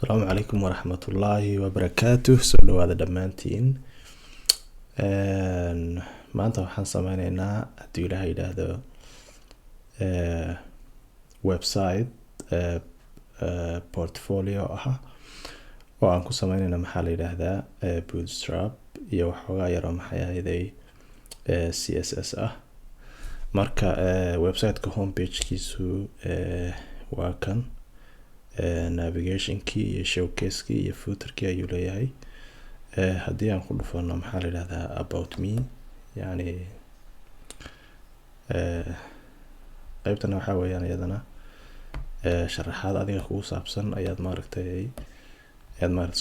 السلام عليكم ورحمة الله وبركاته. soo dhawaada dhammaantiin. maanta waxaan sameyneynaa haddii ilaahay yidhaahdo website portfolio ah oo aan ku sameyneyna maxaa la yidhaahdaa bootstrap iyo waxoogaa yaroo maxay ahayday css ah. marka websiteka homepagekiisu waa kan navigationkii iyo showcase-kii iyo footerkii ayuu leeyahay. haddii aan ku dhufano maxaa la yidhahdaa about me, yani qaybtana waxaa weeyaan iyadana sharaxaad adiga kugu saabsan ayaad maaragtay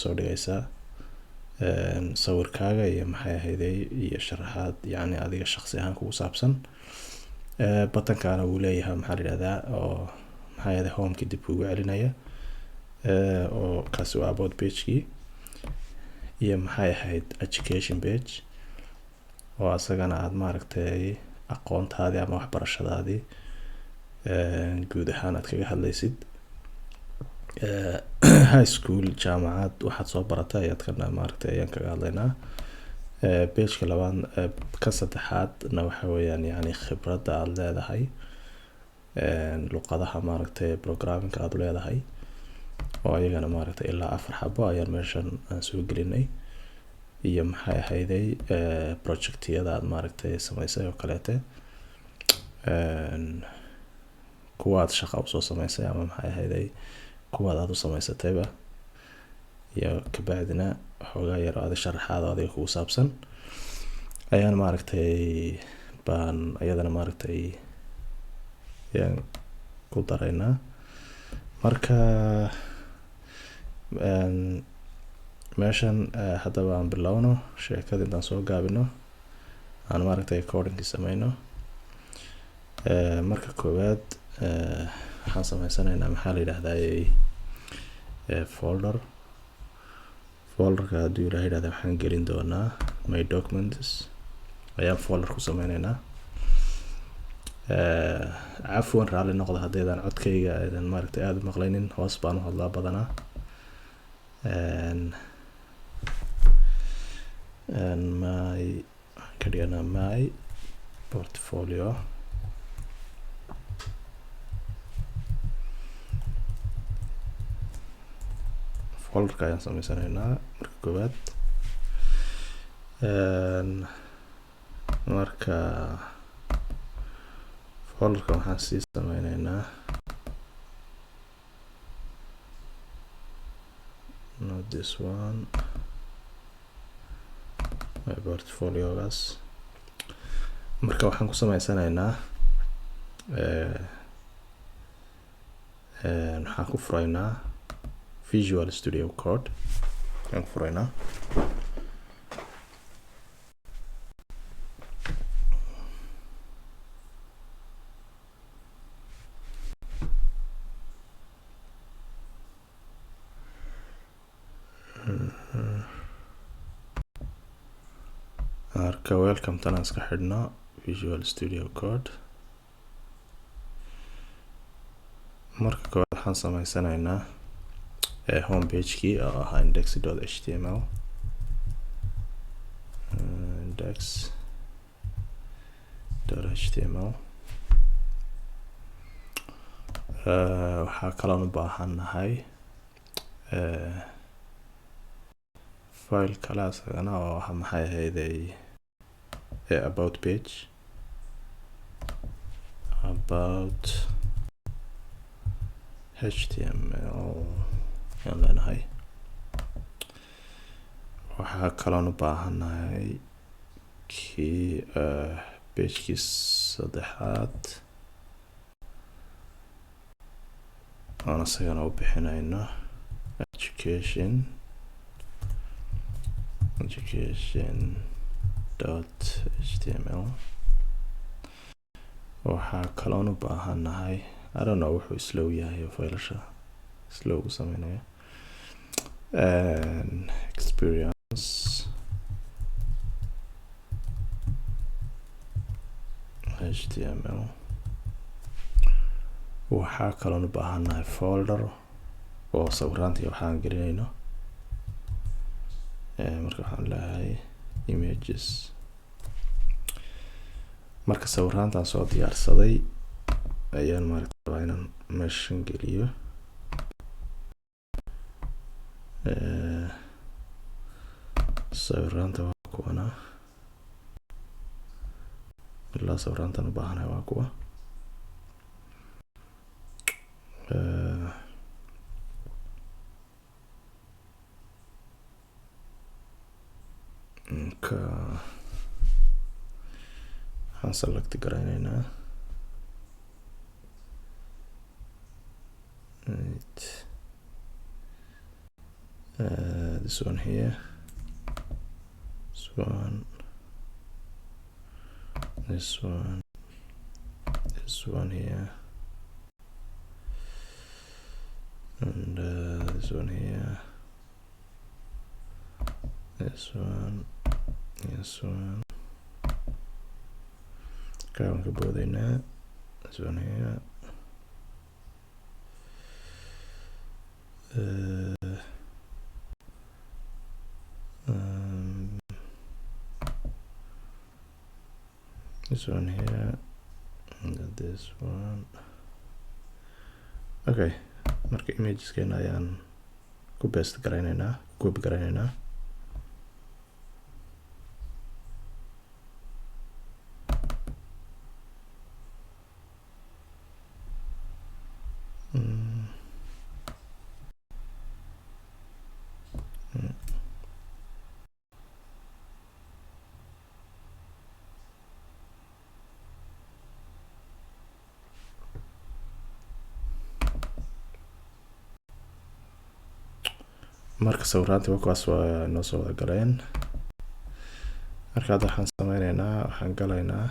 soo dhigaysaa sawirkaaga iyo maxay ahayday iyo sharaxaad yani adiga shakhsi ahaan kugu saabsan. batankana wuu leeyahay maxaa la yidhahdaa oo maxay ahayday homekii dib ugu celinaya oo kaasi waa about pagekii, iyo maxay ahayd education page oo asagana aad maaragtay aqoontaadii ama waxbarashadaadii guud ahaan aad kaga hadlaysid. high school jaamacad waxaad soo baratay ayaad kana maaragtay ayaan kaga hadlaynaa. pageka labaad ka saddexaadna waxa weeyaan yani khibradda aad leedahay luqadaha maaragtay programming aad leedahay oo ayagana maaragtay ilaa 4 xabo ayaan meeshan aan soo gelinay, iyo maxay ahayday projectiyada aad maaragtay samaysay oo kaleete kuwaad shaqo usoo samaysay ama maxay ahayday kuwaad aad u samaysatayba, iyo kabacdina waxoogaa yar oo sharaxaad oo adiga kugu saabsan ayaan maaragtay baan ayadana maaragtay ayaan ku daraynaa. marka meeshan haddaba aan bilowno sheekada intaan soo gaabino aan maaragtay recordingkii sameyno. marka koowaad waxaan sameysanaynaa maxaa la yidhahdaa folderka hadduu ilaahay yidhahda waxaan gelin doonaa my documents ayaan folder ku sameyneynaa. cafwan raalli noqda haddaydaan codkayga aydan maaragtay aada u maqlaynin, hoos baan u hadlaa badanaa. my ka dhiganaa my portfolio folderka ayaan sameysanaynaa marka koowaad. marka folderka waxaan sii sameyneynaa not this one, my portfoliogaas. marka waxaan ku sameysanaynaa waxaan ku furaynaa Visual Studio Code ayaan ku furaynaa. marka welcome tanaan iska xidhno Visual Studio Code. marka koowaad waxaan sameysanaynaa homepagekii oo ahaa index.html index.html. waxaa kaloon u baahannahay file kale asagana oo ah maxay ahayday about page about html ayaan leenahay. waxaa kaloon u baahannahay kii pagekii saddexaad oon asagana u bixinayno education.html. waxaa kaloon u baahannahay I don't know wuxuu slow yahay oo faylasha slow u sameynaya experience html. waxaa kaloon u baahannahay folder oo sawiraantii waxaan gelinayno marka waxaan leeyahay images. marka sawiraantan soo diyaarsaday ayaan maaragtay inaan meeshan geliyo sawiraanta waa kuwana ilaa sawiraantan u baahanahay waa kuwa waxaan select garaynaynaa this one here, this one, this one, this one here, and this one here, this one, this one. Kaiwan ka boodayna, this one here. This one here, and this one. Okay, marka imageskeena ayaan ku paste garaynaynaa, copy garaynaynaa. marka sawiraantii kuwaas waa noo soo wada galeen. marka hadda waxaan sameynaynaa, waxaan galaynaa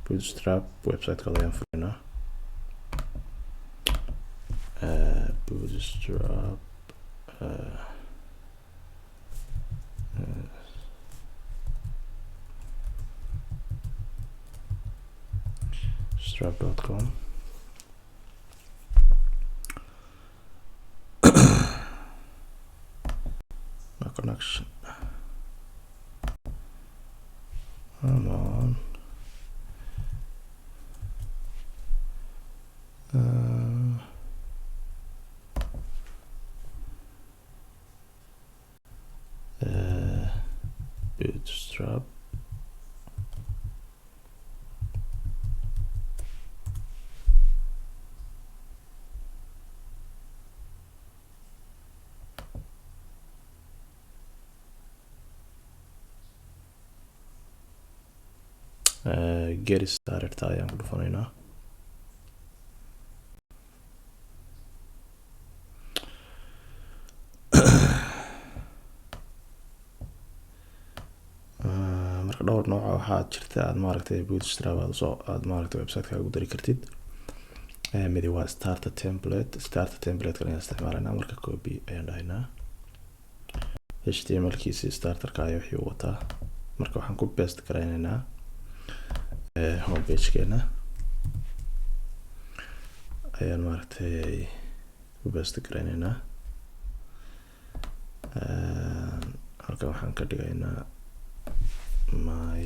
bootstrap website-kooda ayaan furaynaa. bootstrap bootstrap.com. connection. Come on. Bootstrap. Get started ayaan ku dhufanaynaa. marka dhowr nooc waxaad jirta aad maaragtay bootstrap aad maaragtay website-ka ugu dari kartid. midi waa starter template kan ayaan isticmaalaynaa. marka copy ayaan dhahaynaa. html-kiisi starterka ayaa wixii u wataa. marka waxaan ku paste garaynaynaa homepage-keena ayaan maaragtay ku paste garaynaynaa. halkan waxaan ka dhigaynaa my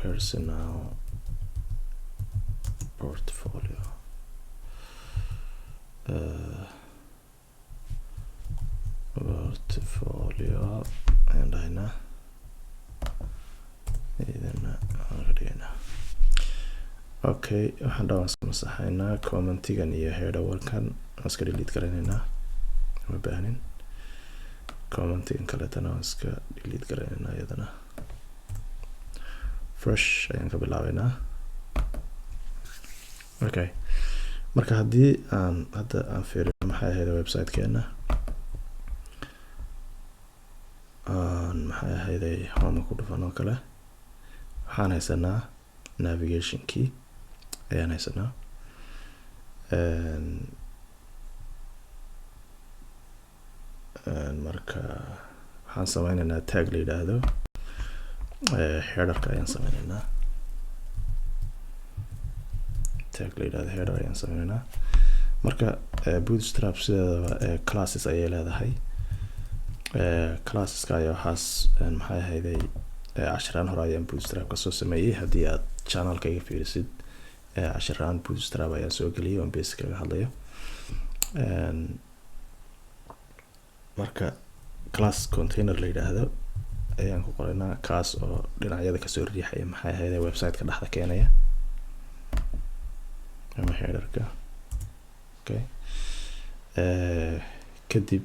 personal portfolio. ayaan dhahaynaa. okay, waxaan dhawaan iska masaxaynaa commentigan iyo header-warkan waan iska delete garaynaynaa. ma baahnin. commentigan kaleetana waan iska delete garaynaynaa iyadana. fresh ayaan ka bilaabaynaa. okay, marka haddii hadda aan fiirino maxay ahayd website-keena, maxay ahayd home ku dhufan oo kale, waxaan haysanaa navigation key ayaan haysanaa. marka waxaan sameynaynaa tag la yidhaahdo header-ka ayaan sameynaynaa. tag la yidhaahdo header ayaan sameynaynaa. marka bootstrap sideedaba classes ayay leedahay. Classeska ayaa waxaas maxay ahayday casharaan hore ayaan bootstrap ka soo sameeyey. haddii aad channelkayga fiirisid casharaan bootstrap ayaan soo geliyey oon basic kaga hadlayo. marka class container la yidhaahdo ayaan ku qoraynaa, kaas oo dhinacyada kasoo riixaya maxay ahayday website-ka dhexda keenaya ama headerka. okay kadib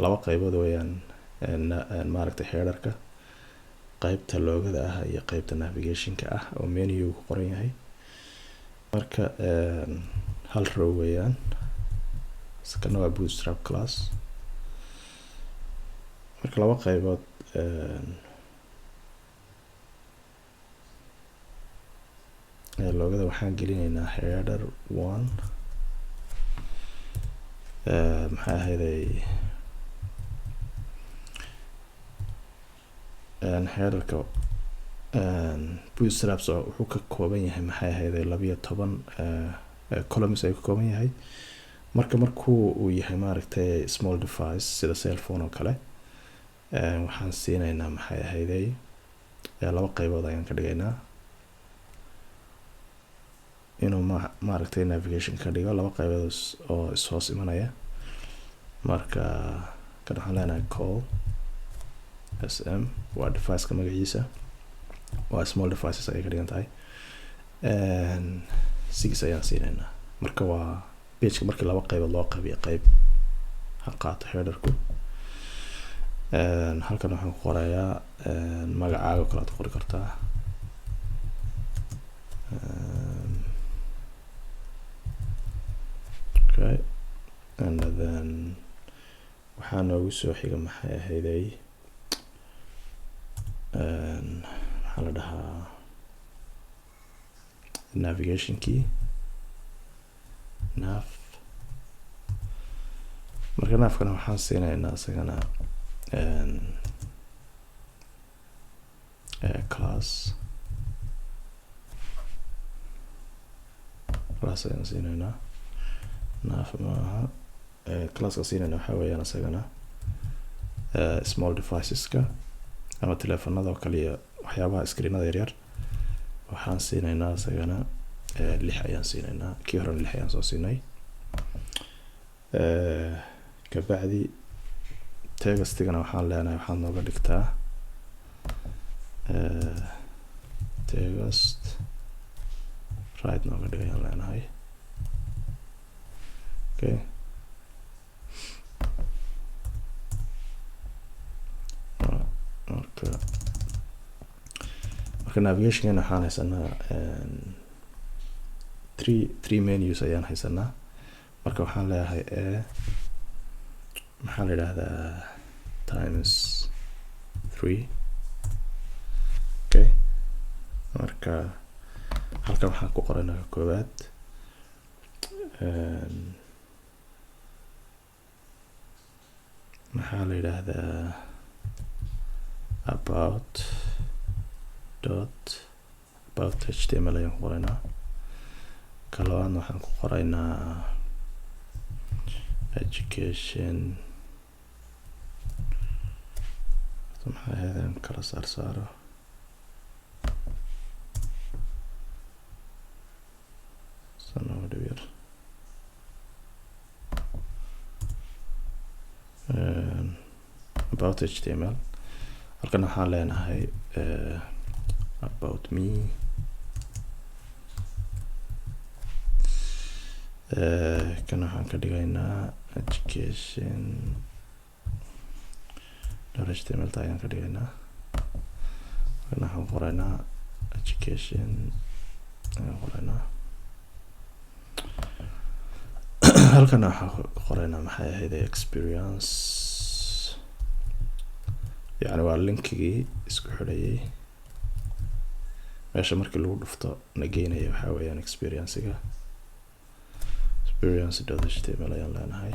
laba qaybood weeyaan maaragtay headerka, qaybta loogada ah iyo qaybta navigationka ah oo menu ku qoran yahay. marka hal row weeyaan, sakana waa bootstrap class. marka laba qaybood loogada waxaan gelinaynaa header 1 maxay ahayday headerka bootstrap wuxuu ka kooban yahay maxay ahayday 12 columns ay ka kooban yahay. markuu uu yahay maaragtay small device sida cell phone oo kale, waxaan siinaynaa maxay ahayday laba qaybood ayaan ka dhigaynaa inuu maaragtay navigation ka dhigo laba qaybood oo ishoos imanaya. marka kan waxaan leenahay call sm waa device-ka magaciisa, waa small devices ayay ka dhigan tahay. 6 ayaan siinaynaa. marka waa pageka markii laba qaybood loo qaybiyo qayb ha qaato headerku. halkan waxaan ku qorayaa magacaaga kale aad qori kartaa. okay and then waxaa noogu soo xiga maxay ahayday maxaa la dhahaa navigation key nav. marka navkana waxaan siinaynaa isagana class ayaan siinaynaa. nav maaha classka siinayna waxaa weeyaan isagana small deviceska ama telefonada oo kaliya waxyaabaha screenada yaryar. waxaan siinaynaa isagana 6 ayaan siinaynaa. kii horena 6 ayaan soo siinay. kabacdi textigana waxaan leenahay waxaad nooga dhigtaa text right nooga dhigayaan leenahay. okay marka navigationkeena waxaan haysanaa 3 menus ayaan haysanaa. marka waxaan leeyahay maxaa la yidhaahdaa times 3. okay marka halkan waxaan ku qoraynaa koowaad maxaa la yidhaahdaa about html ayaan ku qoraynaa. ka labaadna waxaan ku qoraynaa education maxaa ahaydeen kala saaro sanoo dhibir about html. halkan waxaan leenahay about me kan waxaan ka dhigaynaa education html ayaan ka dhigaynaa. kan waxaan qoraynaa education ayaan qoraynaa. halkan waxaan ku qoraynaa maxay ahayd experience, yani waa linkigii isku xidhayay meesha markii lagu dhufto nageynaya waxaa weeyaan experience-ga experience.html ayaan leenahay.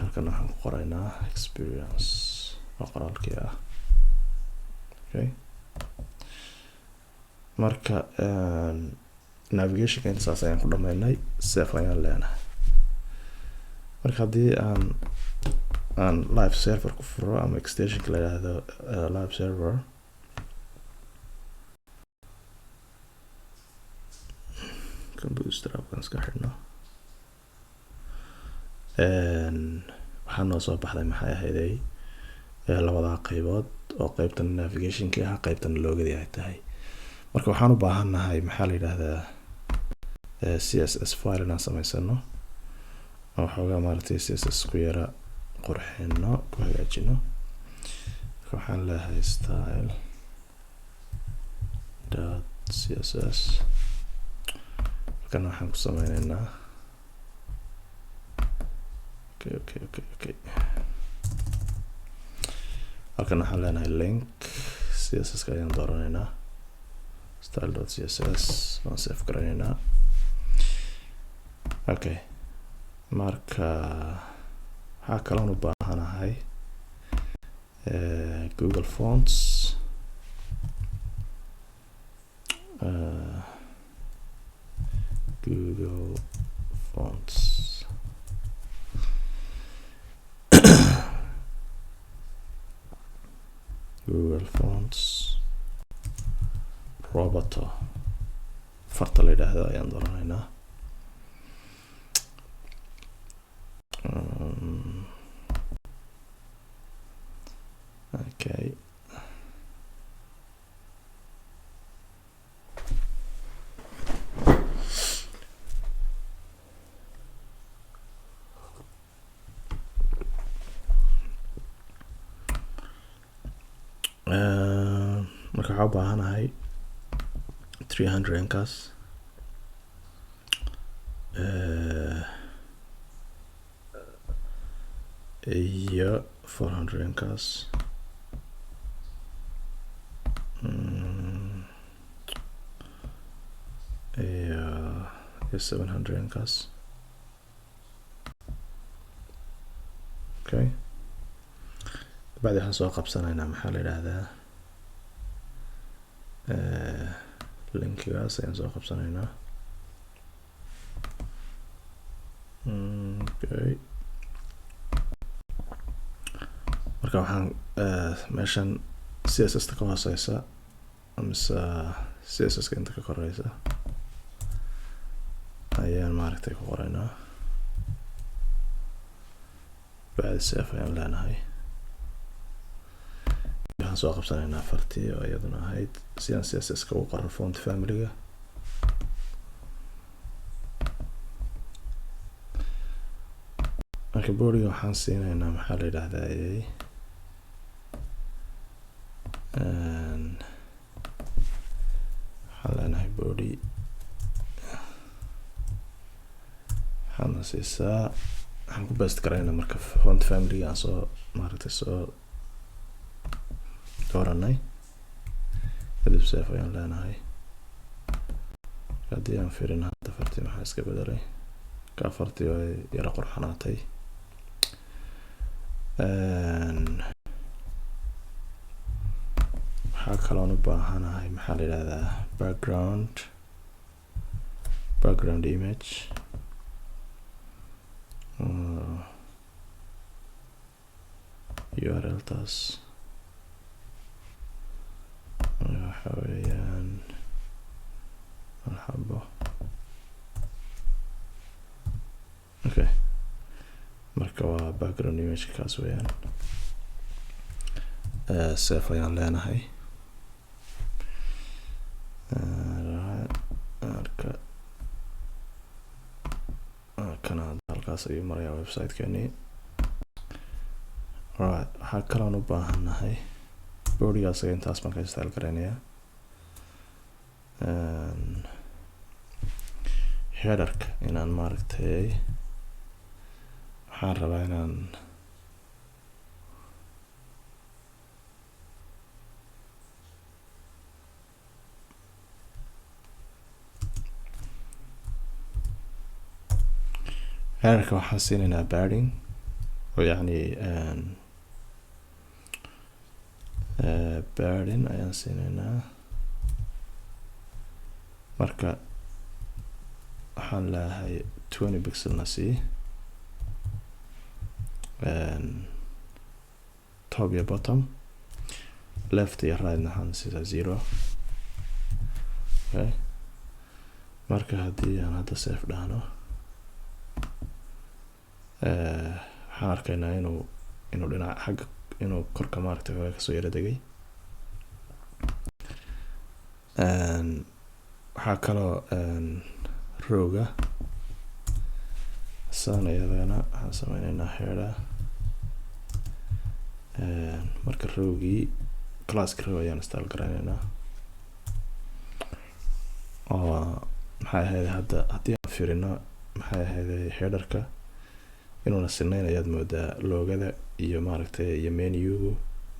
halkan waxaan ku qoraynaa experience oo qoraalkii ah. okay marka navigation kan saas ayaan ku dhamaynay save ayaan leenahay marka haddii aan live server ku furo ama extension la yiraahdo live server kan bootstrap kan iska xidhno waxaa noo soo baxday maxay ahayday labada qaybood oo qaybtan navigation-ka ah qaybtan loogada ay tahay marka waxaan u baahanahay maxaa la yiraahdaa css file inaan samaysano oo xoogaa maaragtay css ku yara qurxino ku hagaajino waxaan leeyahay style .css kan waxaan ku sameynaynaa okay halkan waxaan leenahay link css ka ayaan dooranaynaa style.css waan save garanaynaa okay marka waxaa kaloon u baahanahay Google Fonts Google Fonts Google Fonts Roboto farta la yidhaahdo ayaan dooranaynaa okay marka waxaa u baahanahay 300 inkaas iyo 400 inkaas iyo 700 inkaas okay بعد waxaan soo qabsanaynaa maxaa la yiraahdaa linkigaas ayaan soo qabsanaynaa okay marka waxaan meeshan css ka hooseysa amase css ka inta ka koreysa ayaan maaragtay ku qoraynaa بعد save ayaan leenahay waxaan soo qabsanaynaa fartii oo iyaduna ahayd si aan css ka u qoro font family-ga marka body-ga waxaan siinaynaa maxaa la yiraahdaa waxaan leenahay body waxaan siisaa waxaan ku best garaynaa marka font family aan soo maaragtay soo dooranay kadib save ayaan leenahay haddii aan fiirin hadda fartii maxaa iska bedelay ka fartii oo yara qurxanaatay waxaa kaloon u baahanahay maxaa la yidhahdaa background image URL taas waxa weeyaan marxaba okay marka waa background image kaas weeyaan save ayaan leenahay marka kana halkaas ayuu marayaa website-keeni right waxaa kaloon u baahanahay body-gaas intaas baan ka style garaynayaa header-ka inaan maaragtay waxaan rabaa inaan header-ka waxaan siinaynaa padding oo yacni padding ayaan siinaynaa marka waxaan leeyahay 20 pixel na sii top iyo bottom left iyo right na waxaan sida 0. okay marka haddii aan hadda save dhahno waxaan arkaynaa inuu dhinaca xagga inuu korka maaragtay hore kasoo yara degay. waxaa kaloo rowga saan iyadana waxaan sameynaynaa header marka rowgii classka row ayaan install garaynaynaa oo maxay ahayd hadda haddii aan fiirino maxay ahayd headerka inuuna sinayn ayaad moodaa loogada iyo maaragtay iyo menugu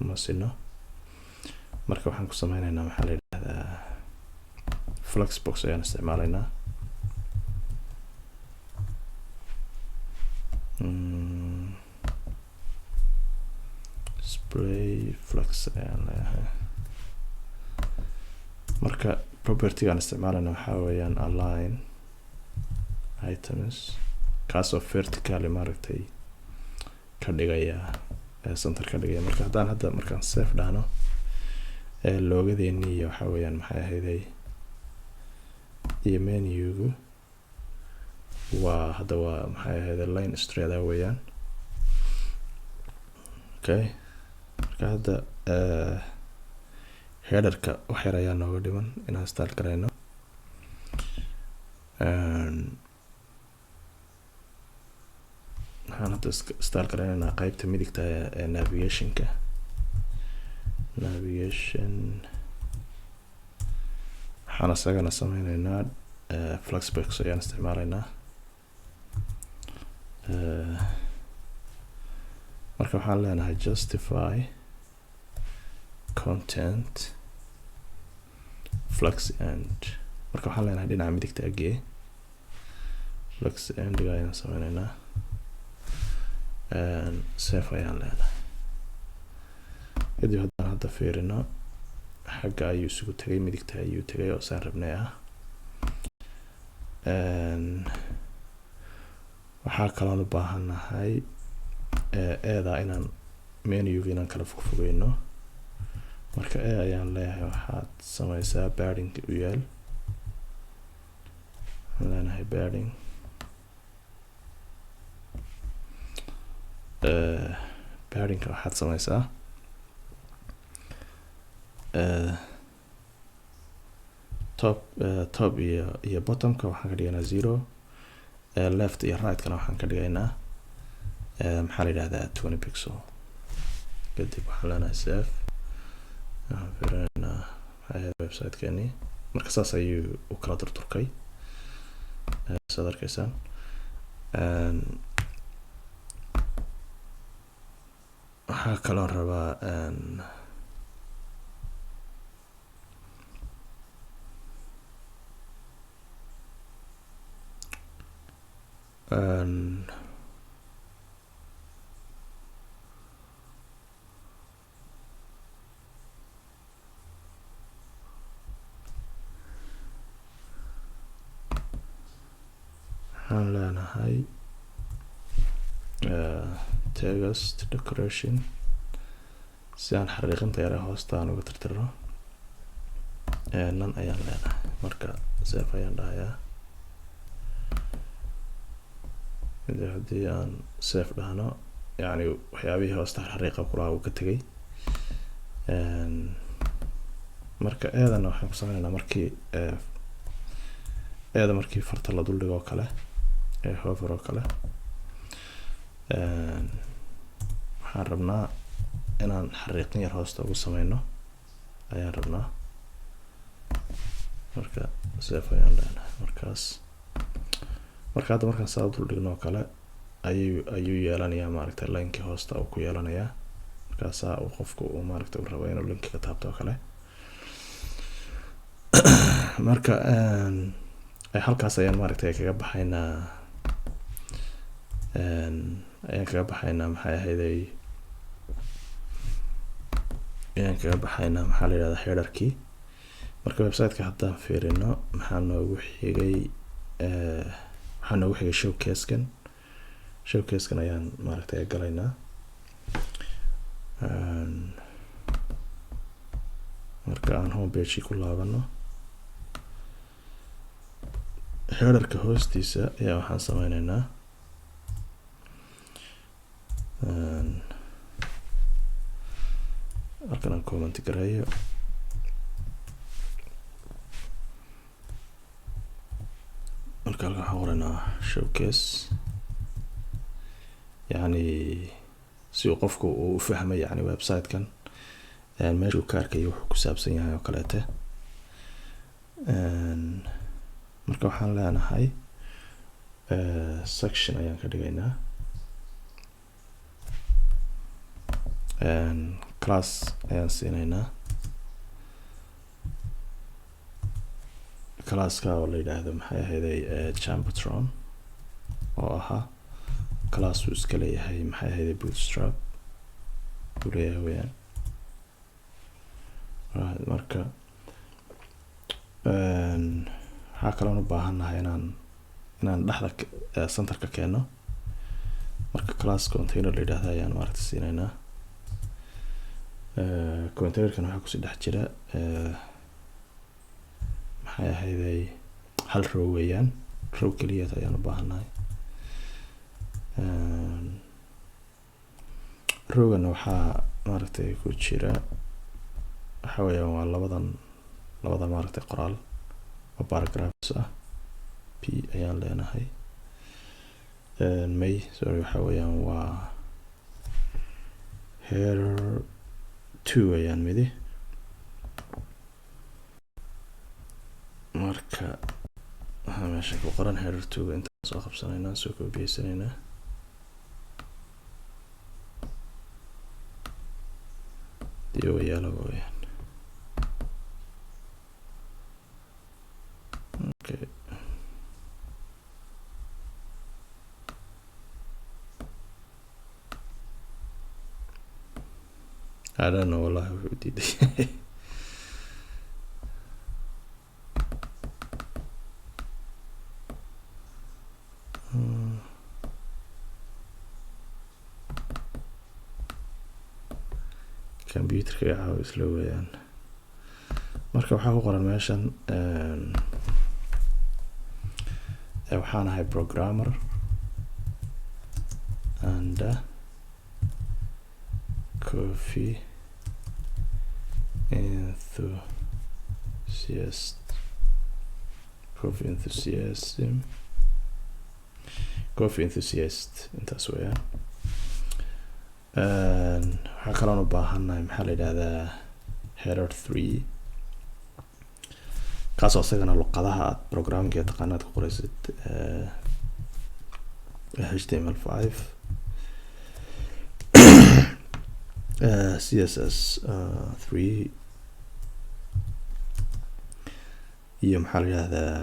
ma sino. marka waxaan ku sameynaynaa maxaa la yidhahdaa flexbox ayaan isticmaalaynaa. display flex ayaan leeyahay. marka property aan isticmaalayna waxaa weeyaan align items kaasoo vertically maaragtay ka dhigaya center ka dhigaya. marka haddaan hadda markaan save dhahno loogadeeni iyo waxaa weeyaan maxay ahayday iyo menugu waa hadda waa maxay ahayday line straight weeyaan. okay marka hadda headerka wax yar ayaa nooga dhiman inaan start garayno. waxaan hadda start garaynaynaa qaybta midigta ee navigation waxaan isagana sameynaynaa flexbox ayaan isticmaalaynaa. marka waxaan leenahay justify content flex end. marka waxaan leenahay dhinaca midigta agee flex endiga ayaan sameynaynaa save ayaan leenahay. kadib haddaan hadda fiirino xagga ayuu isugu tagay midigta ayuu tagay oo saan rabnay ah. waxaa kaloon u baahannahay eeda inaan menuga inaan kala fogfogeyno. marka ayaan leeyahay waxaad sameysaa padding u yaal. waxaan leenahay padding paddingka waxaad sameysaa top iyo bottomka waxaan ka dhigaynaa 0 left iyo right kana waxaan ka dhigaynaa maxaa la yidhahdaa 20 pixel. kadib waxaan leenahay save waxaan fiirinaynaa maxay website-keeni. marka saas ayuu u kala turturkay saad arkaysaan. waxaa kaloo rabaa waxaan leenahay text decoration si aan xariiqinta yara hoosta aan uga tirtirno nan ayaan leenahay. marka save ayaan dhahayaa. haddii aan save dhahno yani waxyaabihii hoosta xariiqa kulaha uu ka tegay. marka eedana waxaan ku sameynaynaa markii farta la duldhigo oo kale hover oo kale waxaan rabnaa inaan xariiqin yar hoosta ugu sameyno ayaan rabnaa. marka save ayaan leenahay. marka hadda markaan saa duldhigno oo kale ayuu yeelanayaa maaragtay linkii hoosta uu ku yeelanayaa. markaasaa uu qofku uu maaragtay u rabo inuu linkiga taabto oo kale. marka halkaas ayaan maaragtay kaga baxaynaa maxay ahayday maxaa la yidhahdaa headerkii. marka website-ka haddaan fiirino maxaa noogu xigay waxaan noogu xigay showcase-kan ayaan maaragtay galaynaa. marka aan home page ku laabano, headerka hoostiisa ayaa waxaan sameynaynaa halkan aan comment gareeyo. marka halkan waxaan qoranaa showcase, yani si uu qofku uu u fahmo yani website-kan meeshuu ka arkayo wuxuu ku saabsan yahay oo kaleete. marka waxaan leenahay section ayaan ka dhigaynaa, class ayaan siinaynaa, classka oo la yidhaahdo maxay ahayday Jumbotron, oo ahaa class uu iska leeyahay maxay ahayday bootstrap uu leeyahay weyaan. marka waxaa kaloon u baahannahay inaan dhexda centerka keeno. marka class container la yidhaahdo ayaan maaragta siinaynaa. containerkan waxaa kusii dhex jira maxay ahayday hal row weeyaan, row keliyaad ayaan u baahannahay. rowgana waxaa maaragtay ku jira waxa weeyaan waa labada maaragtay qoraal oo paragraphs ah. p ayaan leenahay, waxa weeyaan waa header 2 ayaan midi. marka waxaa meesha ku qoran header 2 intaan soo qabsanaynaa, soo koobiyeysanayna. iyo yaalo weeyaan. okay, I don't know wallahi wuxuu diiday. computerka iyo caawa isla weeyaan. marka waxaa ku qoran meeshan waxaan ahay programmer and coffee enthusiast intaas weeyaan. waxaa kaloon u baahannahay maxaa la yidhahdaa header 3, kaasoo isagana luqadaha aad programming taqaanaad ku qoraysid HTML5 CSS3 iyo maxaa la yidhahdaa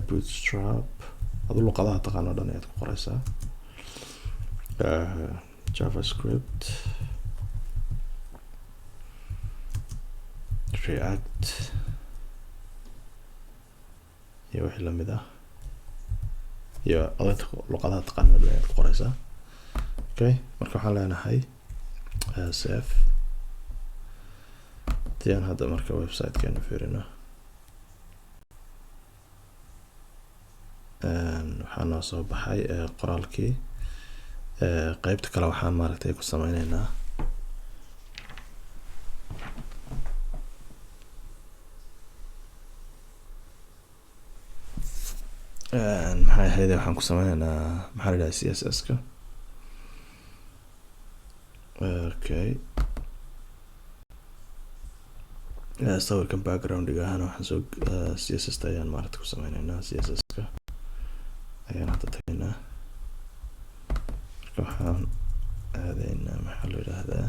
bootstrap. adu luqadaha taqaano dhan ayaad ku qoraysaa. JavaScript, React iyo wixii lamid ah, iyo adagta luqadaha taqaano dhan ayaad ku qoraysaa. okay, marka waxaan leenahay save. tiyaan hadda marka website-keena fiirino, waxaa noo soo baxay qoraalkii. qaybta kale waxaan maaragtay ku sameyneynaa maxay ahayd waxaan ku sameyneynaa maxaa la yidhaha CSS-ka. okay, sawirkan background-iga ahana waxaan soo CSS-ta ayaan maaragtay ku sameyneynaa. CSS-ka ayaan hadda tagaynaa. waxaan aadaynaa maxaa la yidhaahdaa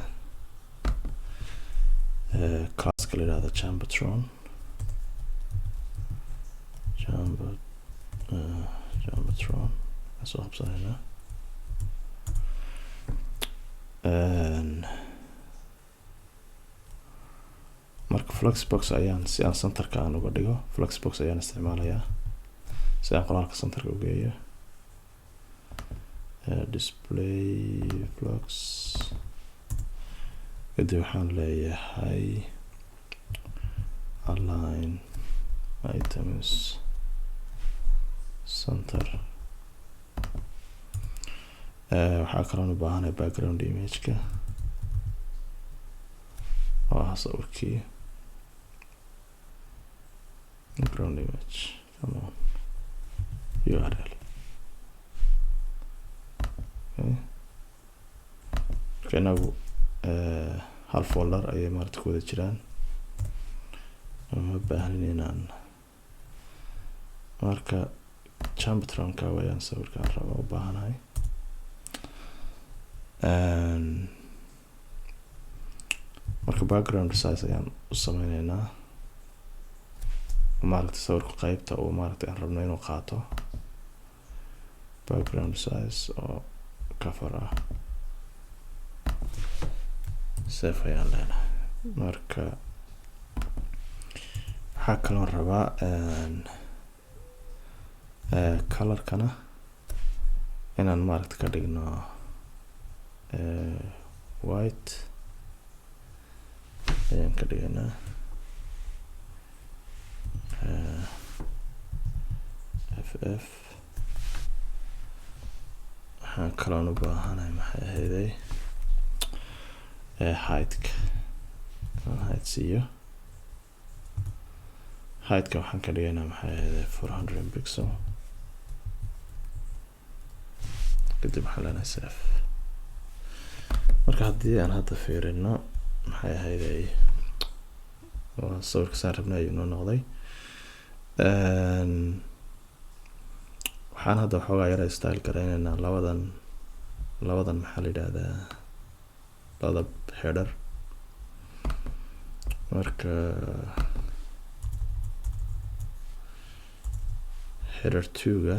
classka la yidhahdo Jumbotron. soo qabsanaynaa. marka flexbox ayaan si aan centerka aan uga dhigo flexbox ayaan isticmaalayaa si aan qoraalka centerka u geeyo display flux kadib waxaan leeyahay align items center waxaa kaloo u baahanay background image-ka oo ah sawirkii background image come on URL marka inagu hal folder ayay maaragta ku wada jiraan ma baahnin inaan marka jumbotronka wayaan sawirkaan raba u baahanahay marka background size ayaan u sameyneynaa maaragta sawirka qaybta oo maaragta aan rabno inuu qaato background size oo cover ah save ayaan leenahay marka waxaa kaloo rabaa colorkana inaan maaragta ka dhigno white ayaan ka dhiganaa ff waxaan kaloon u baahanahay maxay ahayday heightka height siiyo heightka waxaan ka dhigaynaa maxay ahayday 400 pixel kadib waxaan leenahay save marka haddii aan hadda fiirino maxay ahayday waa sawirka saan rabnay ayuu noo noqday waxaan hadda waxoogaa yara style garaynaynaa labadan maxaa la yidhahdaa labada header marka header 2ga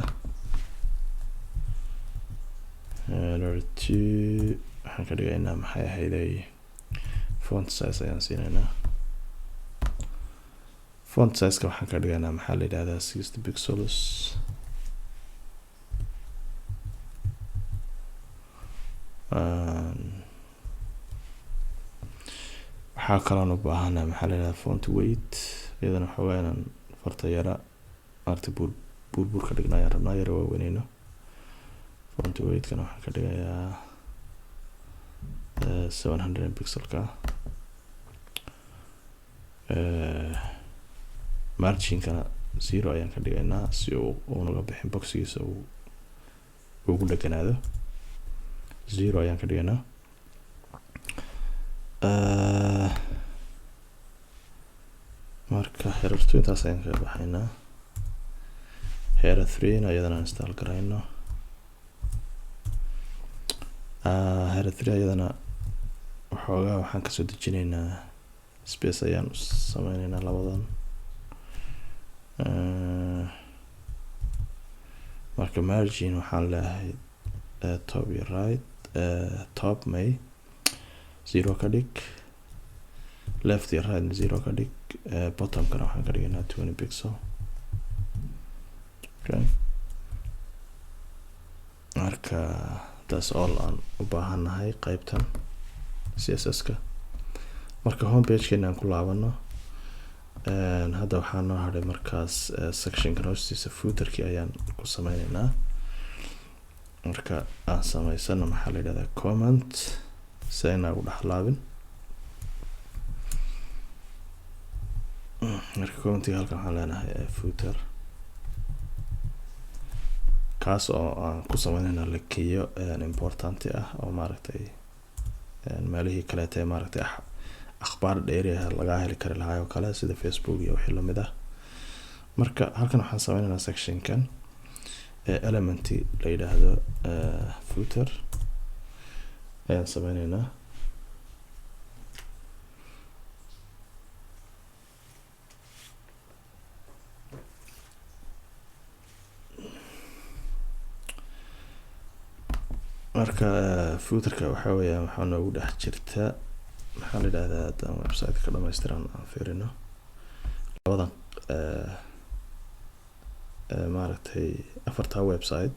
header 2 waxaan ka dhigaynaa maxay ahayday font size ayaan siinaynaa font size-ka waxaan ka dhigaynaa maxaa la yidhahdaa 60 pixels waxaa kaloon u baahanaa maxaa la yidhahdaa font weight iyadana waxoogaa inaan farta yara maaragta buur ka dhigna ayaan rabnaa yara waaweyneyno font weight-kana waxaan ka dhigayaa 700 pixelka marginkana 0 ayaan ka dhigaynaa si uunaga bixin boxigiisa ugu dheganaado 0 ayaan ka dhigaynaa marka header 2 intaas ayaan kaga baxaynaa header 3 iyadana aan install garayno header 3 iyadana waxoogaa waxaan kasoo dejinaynaa space ayaan u sameyneynaa labadan marka margin waxaan leeyahay top iyo right top may 0 ka dhig left iyo right 0 ka dhig bottomkana waxaan ka dhigaynaa 20 pixel okay marka that's all aan u baahanahay qaybtan css-ka marka homepage-keena aan ku laabano hadda waxaa noo hadhay markaas sectionkan hoostiisa footerkii ayaan ku sameyneynaa marka aan sameysano maxaa la yidhahdaa comment si aynaa ugu dhexlaabin marka commentiga halkan waxaan leenahay footer kaas oo aan ku sameynayna lakeyo importanti ah oo maaragtay meelihii kaleeta maaragtay akhbaar dheeri ah laga heli kari lahaa oo kale sida Facebook iyo wixii lamid ah marka halkan waxaan sameynaynaa sectionkan element la yidhaahdo footer ayaan sameynaynaa marka footerka waxaa weeyaan waxaa noogu dhex jirta maxaa maxaa la yidhahdaa haddaan website-ka dhamaystiran aan fiirino labadan maaragtay afartaa website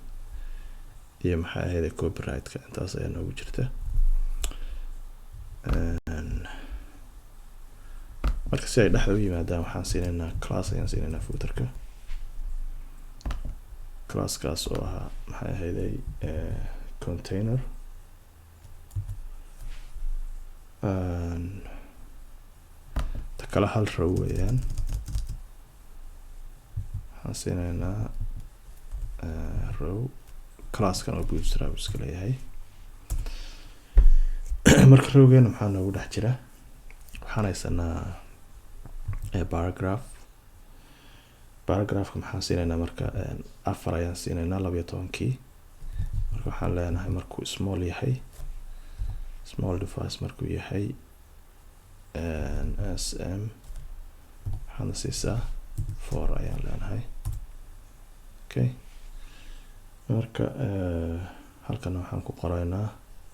iyo maxaa ahayd copyright-ka intaas ayaa noogu jirta. marka si ay dhexda u yimaadaan waxaan siinaynaa class ayaan siinaynaa footerka. classkaas oo ahaa maxay ahayday container ta kala hal row weeyaan. waxaan siinaynaa row classkan oo bootstrap iska leeyahay. marka rowgeena maxaa noogu dhex jira waxaan haysanaa paragraphka maxaan siinaynaa marka 4 ayaan siinaynaa 12 marka waxaan leenahay markuu small yahay small device markuu yahay sm waxaan siisaa 4 ayaan leenahay. okay marka halkan waxaan ku qoraynaa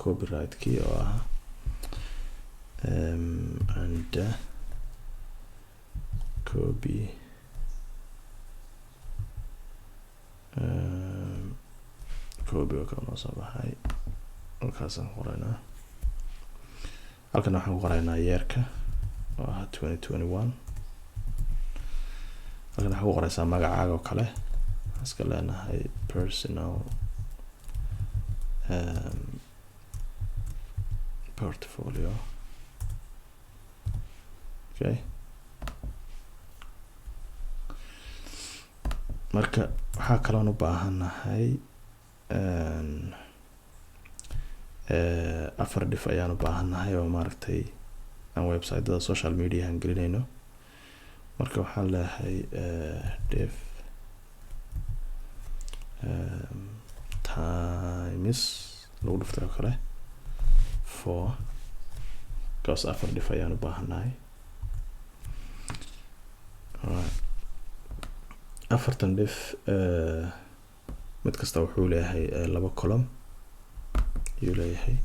copyright key oo ah and copy oo kala soo baxay halkaasaan qoraynaa. halkan waxaan ku qoraynaa yeerka oo ah 2021. halkan waxaan ku qoraysaa magacaaga oo kale iska leenahay personal portfolio. okay marka waxaa kaloon u baahanahay 4 diff ayaan u baahanahay oo maaragtay aan website-da social media aan gelinayno. marka waxaan leeyahay diff times lagu dhiftay oo kale 4 kaas 4 diff ayaan u baahanahay. afartan diff mid kasta wuxuu leeyahay 2 column ayuu leeyahay.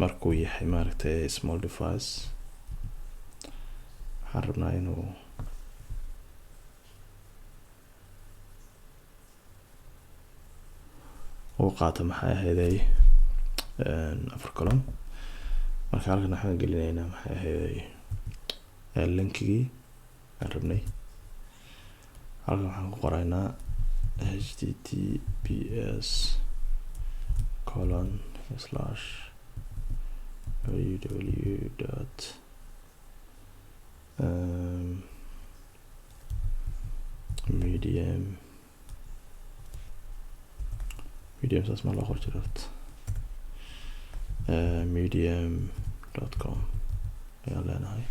markuu yahay maaragtay small device waxaan rabnaa inuu uu qaato maxay ahayday 4 column. marka halkan waxaan gelinaynaa maxay ahayday linkigii aan rabnay. halkan waxaan ku qoraynaa medium saas ma loo qor jiraa medium.com ayaan leenahay.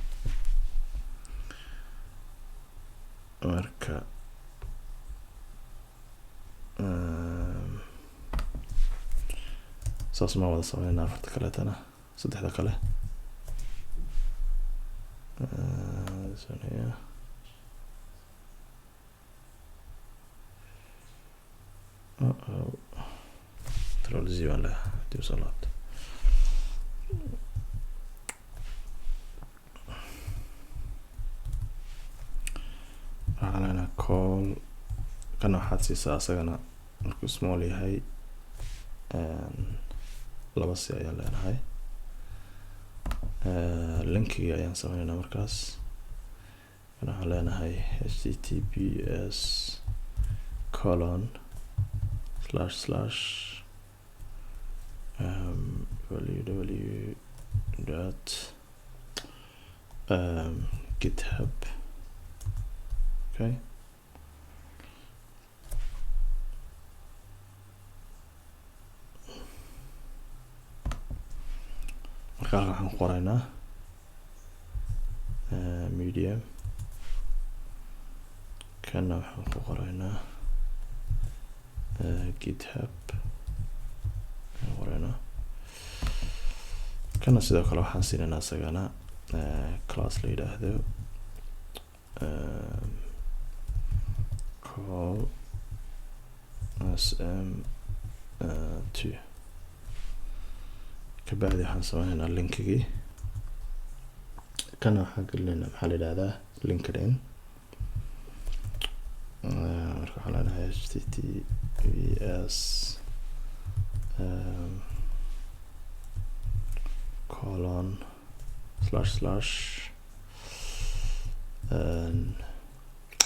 marka saas ma wada sameynaa afarta kaleetana 3 kale ترولزي ولا دي وصلات. على call كان واحد سيسا أساقنا مركو سمولي هاي لبسي أيان لين هاي لينكي أيان سمينا مركز كان علينا هاي https www.github. okay marka waxaan qoraynaa medium kana waxaan ku qoraynaa github qoraynaa kana sidoo kale waxaan siinaynaa isagana class la yiraahdo call sm to kabacdi waxaan sameynaa linkigii kana waxaan gelinaa maxaa la yidhahdaa LinkedIn marka waxaan leenahay https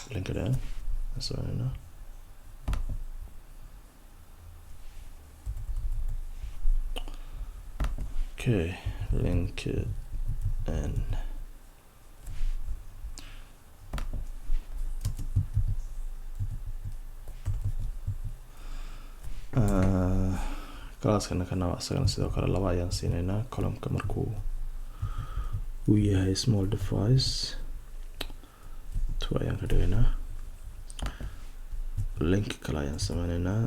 / LinkedIn sameynaa okay LinkedIn class-kana kana asagana sidoo kale laba ayaan siinaynaa column-ka markuu uu yahay small device 2 ayaan ka dhigaynaa link kale ayaan sameynaynaa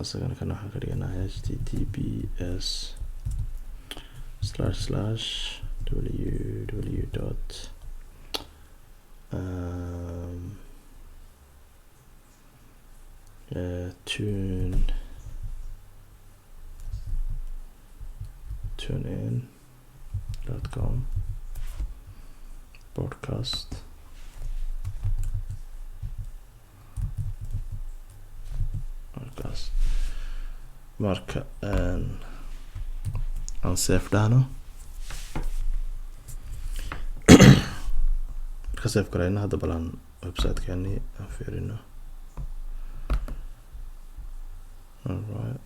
asagana kana waxaan ka dhigaynaa https //www. tunein.com podcast marka aan save dhahno marka save garayna hadda balan website-keeni aan fiirino alright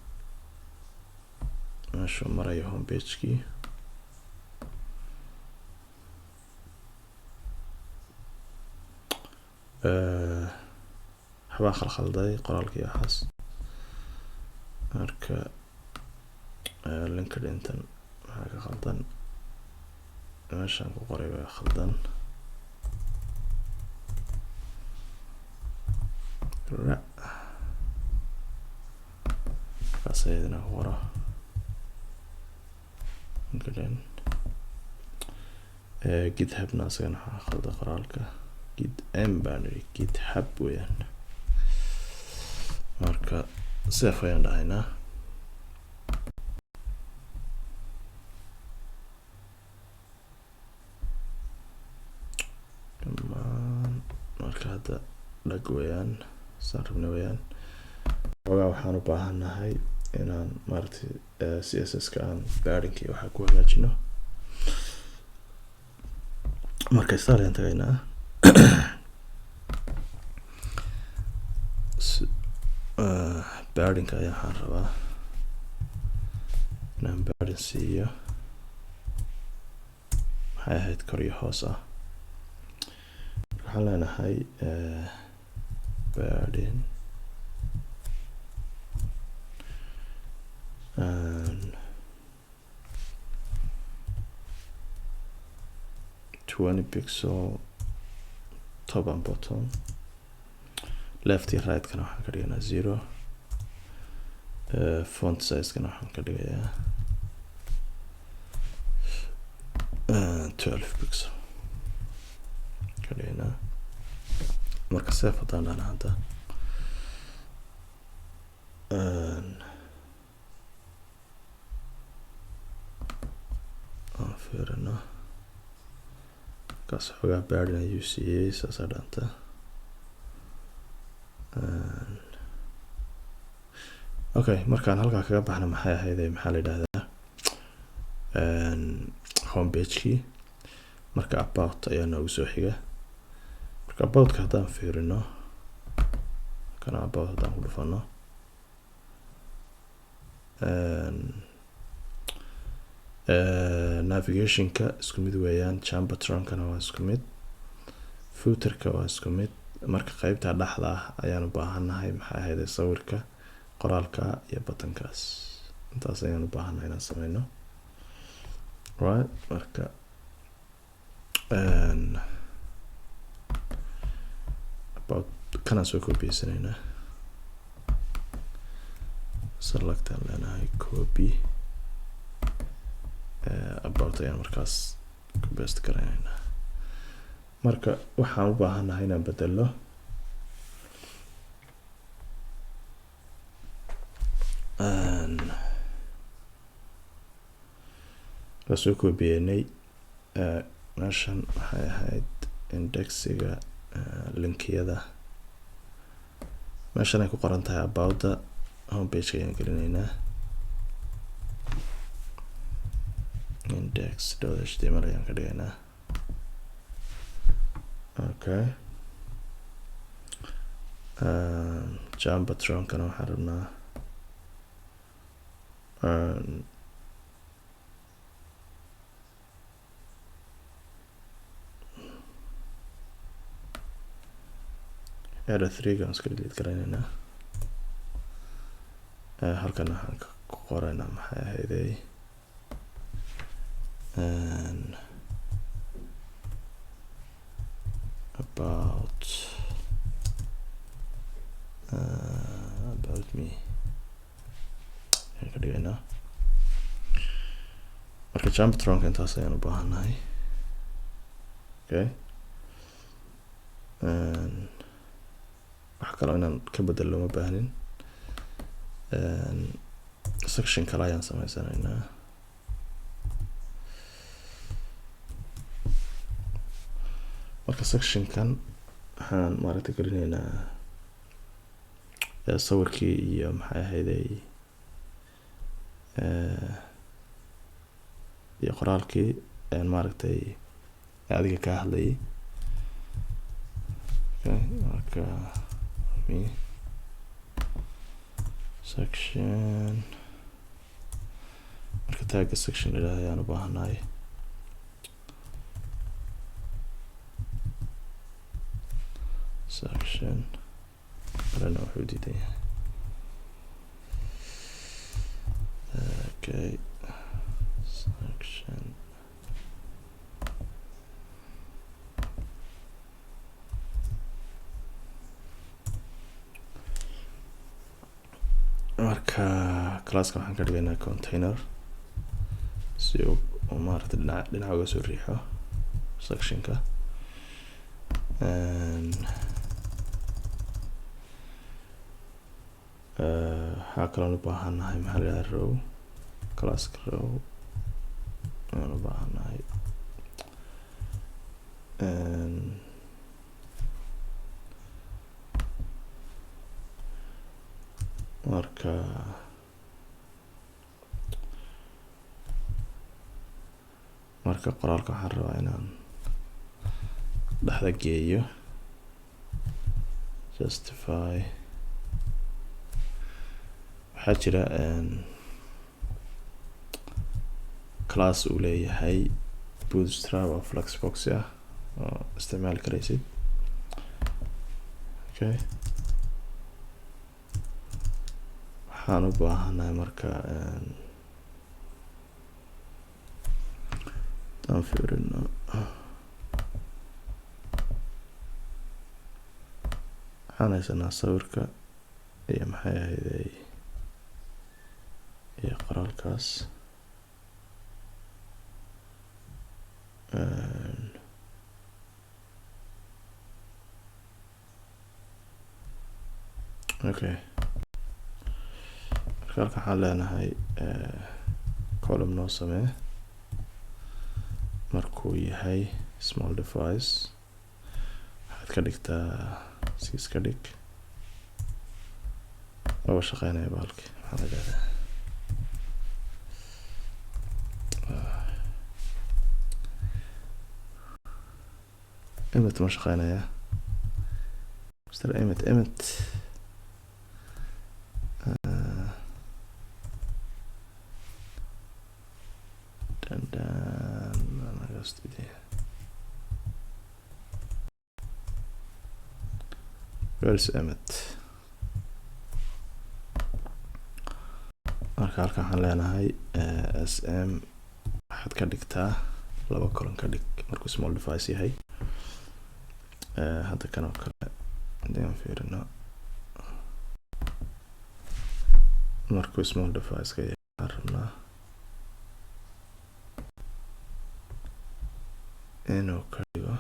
meesha marayo homepage-kii waxbaa khalkhalday qoraalkii waxaas marka LinkedIn-tan waxaa ka khaldan meeshaan ku qoray baa khaldan kaas ayadana ku qora LinkedIn GitHub-na asagana waxaa khalda qoraalka GitHub weeyaan marka save ayaan dhahaynaa marka hadda dhag weeyaan saan rabna weeyaan xogaa waxaan u baahannahay inaan maaragtay CSS-ka aan baadhinkii waxaa ku hagaajino marka start ayaan tagaynaa baadhinka ayaa waxaan rabaa inaan baadhin siiyo maxay ahayd kor iyo hoos ah waxaan leenahay baadhin 20 pixel top and bottom left iyo right kana waxaan ka dhiganaa 0 font size kana waxaan ka dhigayaa 12 pixel ka dhiganaa marka save haddaan dhahna hadda aan fiirino kaas xogaa baadhin ayuu siiyey saasaa dhaanta okay markaan halkaa kaga baxna maxay ahayd maxaa la yidhahdaa homepage-kii marka about ayaa noogu soo xiga marka about-ka haddaan fiirino kana about haddaan ku dhufano navigation-ka isku mid weeyaan chambertron-kana waa isku mid footer-ka waa isku mid marka qaybta dhaxda ah ayaan u baahannahay maxay ahayd sawirka qoraalka iyo batankaas intaas ayaan u baahannahay inaan sameyno right marka about kana soo copy-sanaynaa select aan leenahay copy about ayaan markaas ku paste garaynaynaa marka waxaan u baahannahay inaan bedelo lasoo koobiyeynay meeshan waxay ahayd indexiga linkiyada meeshan ay ku qoran tahay about the homepage ayaan gelinaynaa index.html ayaan ka dhigaynaa okay Jumbotron-kana waxaan rabnaa error 3-ga iska delete garaynaynaa halkan waxaan ku qoraynaa maxay ahayday about me ayaan ka dhigaynaa marka Jumbotron-ka intaas ayaan u baahanahay okay wax kale inaan ka bedelo ma baahnin section kale ayaan samaysanaynaa marka sectionkan waxaan maaragtay gelinaynaa sawirkii iyo maxay ahayday iyo qoraalkii maaragtay adiga ka hadlayay okay marka section marka tagga section ilaahay ayaan u baahanahay section alana wuxuu diidan yahay okay section marka classka waxaan ka dhigaynaa container si uu maaragtay dhinaca uga soo riixo sectionka waxaa kaloon u baahanahay maxaa la yidhaha row classka row ayaan u baahanahay marka qoraalka waxaan rabaa inaan dhexda geeyo justify waxaa jira class uu leeyahay bootstrap oo flexbox ah oo isticmaali karaysid okay waxaan u baahanahay marka aan fiirino waxaan haysanaa sawirka iyo maxay ahayday iyo qoraalkaas okay marka halkan waxaan leenahay column noo samee markuu yahay small device waxaad ka dhigtaa si iska dhig laba shaqeynaya baalki maxaa la yidhahdaa emmet ma shaqeynaya mr emmet where's Emmet marka halkan waxaan leenahay sm waxaad ka dhigtaa laba column ka dhig markuu small device yahay hadda kan oo kale hadaan fiirino markuu small device ka yahay rabnaa inuu ka dhigo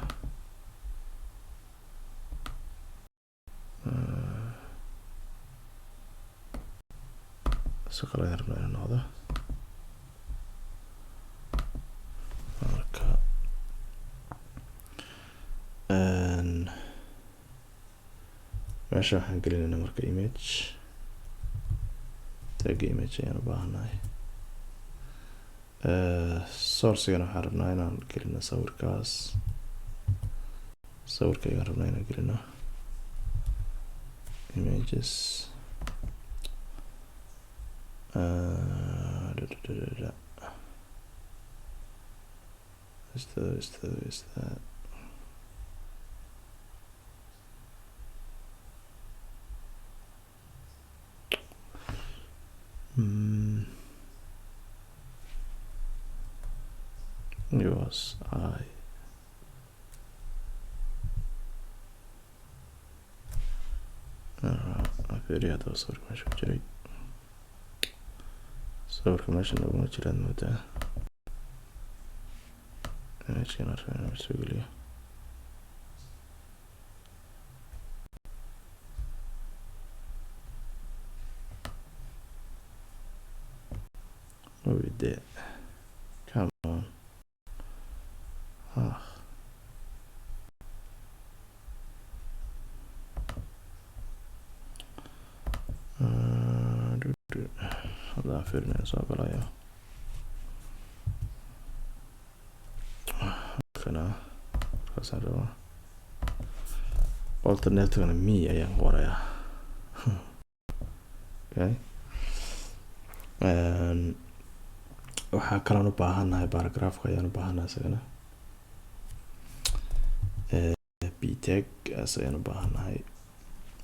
so kale ayaan rabnaa inuu noqdo meesha waxaan gelinaynaa marka image tag image ayaan u baahanahay. sourcigana waxaan rabnaa inaan gelino sawirkaas, sawirkaygaan rabnaa inaan gelino images. Is that yours fiiriya hadaba sawirka meesha ku jiray, sawirka meesha noguma jiraan moodaa. imagekana rabaa inaan soo geliyo. With that, come on. Haddaan fiirinayo soo galayo kana markaasaan rabaa alternativena me ayaan qorayaa. Okay, waxaa kalaan u baahannahay paragraphka ayaan u baahannahay isagana btag ayaan u baahannahay.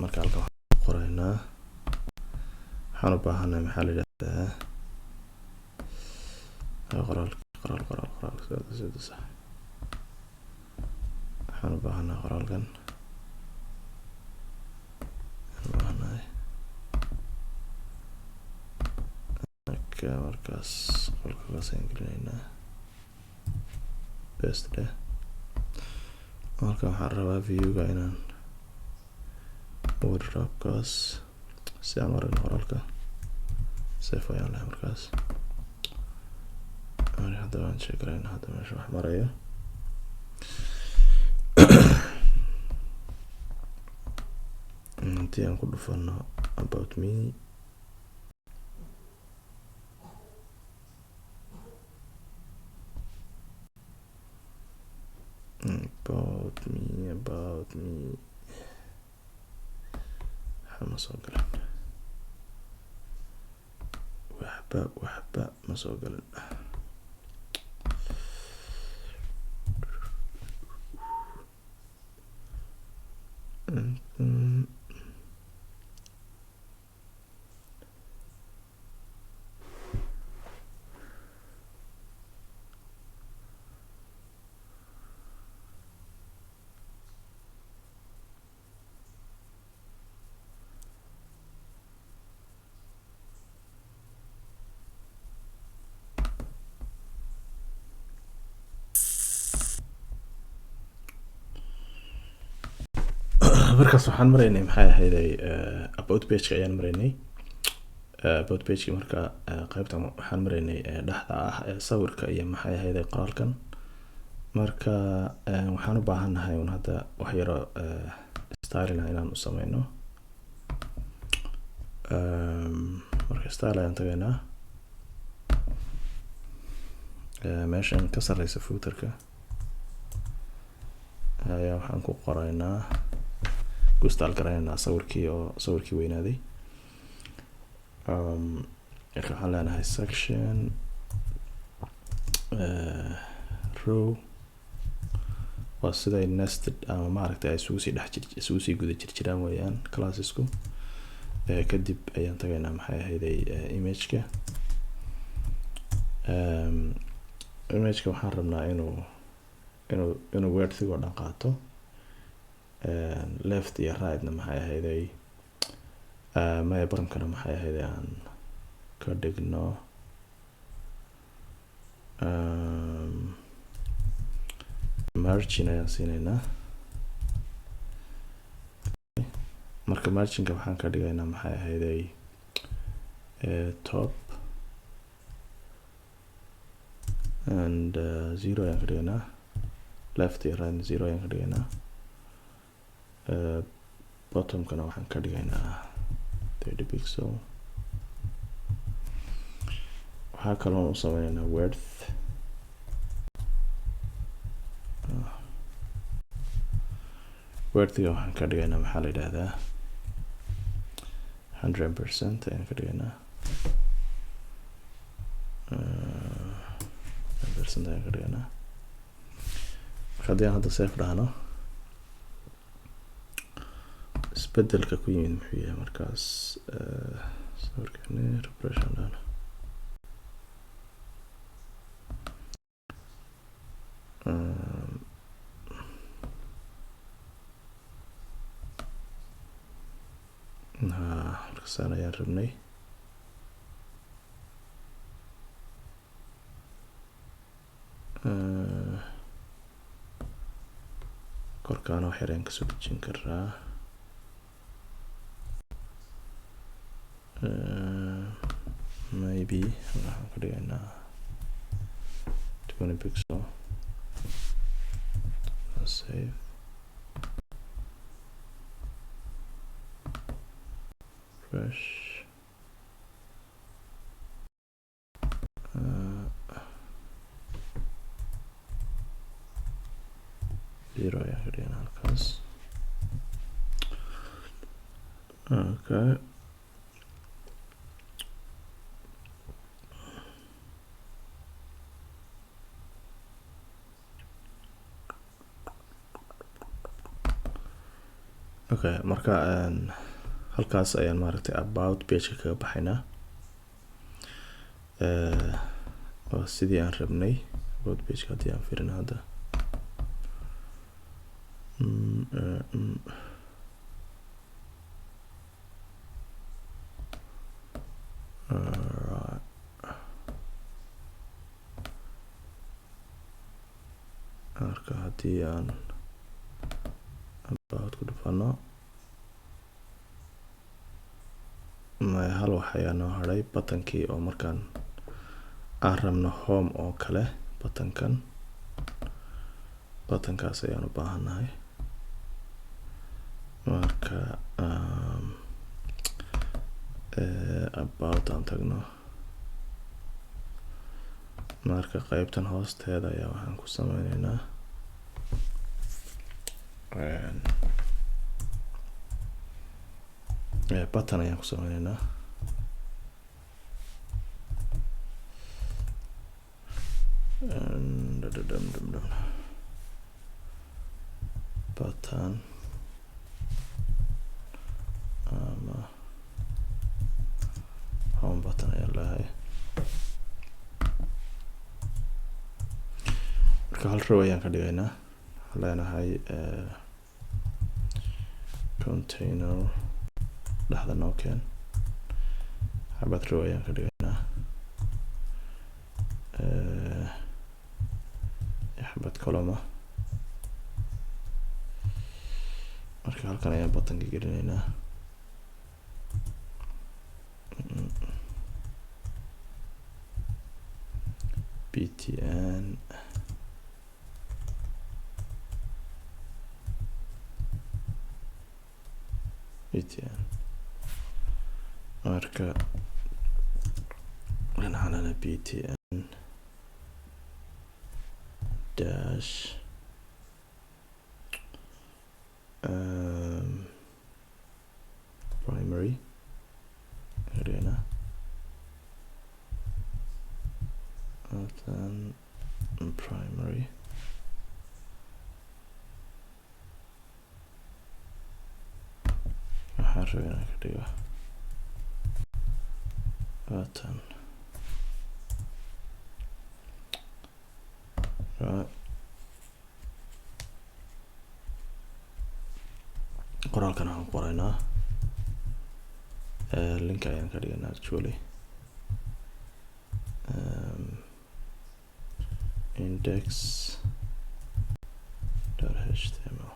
marka halkan waxaan qoraynaa, waxaan u baahannahay maxaa la yidhahdaa qoraal sida sax. waxaan u baahannahay qoraalkan markaas qolkaas ayaan gelinaynaa best day. halkan waxaan rabaa viewga inaan bootstrapkaas si aan aragno qoraalka safe ayaan lahay. markaas hadda waan sheekaraynaa hadda meesha wax marayo. intii aan ku dhufano about me, about me ma soo galan, waxba ma soo galan. markaas waxaan maraynay maxay ahayday about page-ka ayaan maraynay. about page-ki marka qaybtan waxaan maraynay dhexda ah sawirka iyo maxay ahayday qoraalkan. marka waxaan u baahannahay un hadda wax yaro stylina inaan u sameyno. marka style ayaan tagaynaa, meeshan ka sarreysa footerka ayaa waxaan ku qoraynaa ku style garaynaa sawirkii weynaaday. marka waxaan leenahay section row waa siday nested ama maaragtay ay isugu sii guda jirjiraan weeyaan classesku. kadib ayaan tagaynaa maxay ahayday imageka. imageka waxaan rabnaa inuu wordsigoo dhan qaato, left iyo rightna maxay ahayday maya bottomkana maxay ahayday aan ka dhigno margin ayaan siinaynaa. marka marginka waxaan ka dhigaynaa maxay ahayday top and 0 ayaan ka dhigaynaa, left iyo right 0 ayaan ka dhigaynaa. bottomkana waxaan ka dhigaynaa 30 pixel. waxaa kaloo u sameynaynaa width widthga waxaan ka dhigaynaa maxaa la yidhaahdaa 100% ayaan ka dhigaynaa 100% ayaan ka dhigaynaa. haddii aan hadda safe dhahno isbedelka ku yimid muxuu yahay markaas sawirkani repression dhahno markasaan ayaan rabnay. korkaana wax yaraan kasoo dejin karaa maybe waxaan ka dhigaynaa 20 pixel. Save. Fresh. Zero ayaan ka dhigaynaa halkaas. Okay. Okay, marka halkaas ayaan maaragtay about page-ka kaga baxaynaa. waa sidii aan rabnay about page-ka haddii aan fiirino hadda. marka haddii aan about ku dhufano hal wax ayaa noo haray batankii oo markaan aan rabno home oo kale batankaas ayaan u baahannahay. marka about aan tagno marka qaybtan hoosteeda ayaa waxaan ku sameyneynaa button ayaan ku sameyneynaa. button ama home button ayaan leeyahay. marka hal row ayaan ka dhigaynaa. waxaan leenahay container dhexda noo keen xabad row ayaan ka dhigaynaa. xabad column marka halkan ayaan buttonka gelinaynaa. btn marka waxaan btn dash primary arena then primary waxaan rabaa inaan ka dhigo button qoraalkan waxaan ku qoraynaa link ayaan ka dhiganaa actually index.html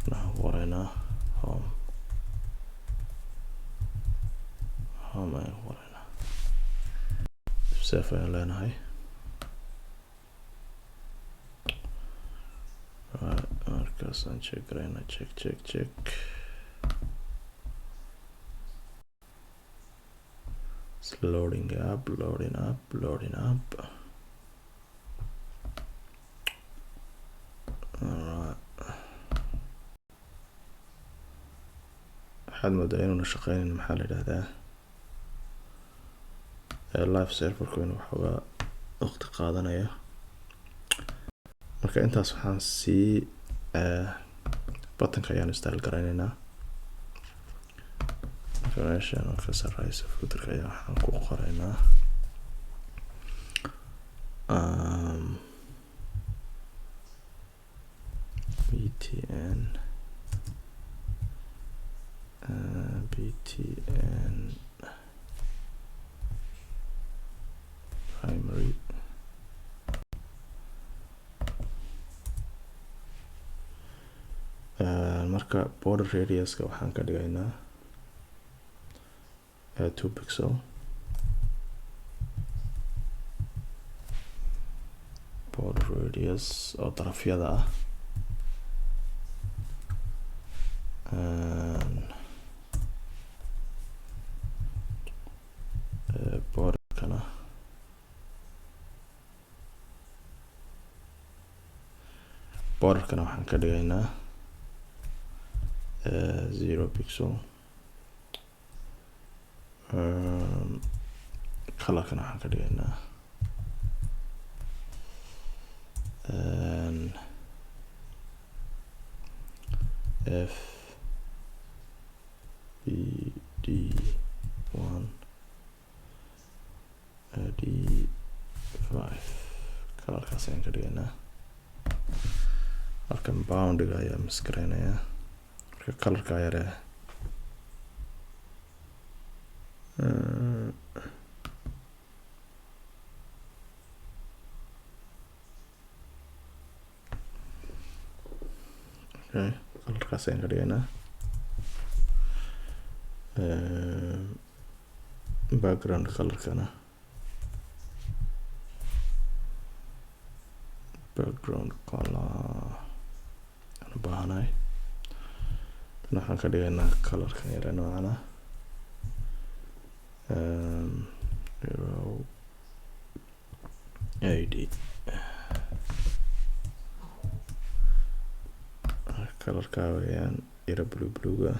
waxaan ku qoraynaa home ayaan ku qoraynaa. safe ayaan leenahay. kaasaan check garayna, check. It's loading up. Alright. waxaad moodaa inuuna shaqeynin maxaa la yidhahdaa live serverku inuu waxoogaa waqti qaadanaya. marka intaas waxaan sii buttonka ayaan install garaynaynaa. information oo ka sarreysa footerka ayaa waxaan ku qoraynaa btn primary marka border radiuska waxaan ka dhigaynaa 2 pixel. border radius oo darafyada ah borderkana waxaan ka dhigaynaa 0 pixel. colorkana waxaan ka dhigaynaa FBD1 D5 colorkaas ayaan ka dhigaynaa. halkan boundiga ayaa maskaraynaya marka colorka yare okay colorkaas ayaan ka dhigaynaa. background colorkana background color aan u baahanahay tan waxaan ka dhigaynaa colorkan yare noocana AD colorka weeyaan yara blue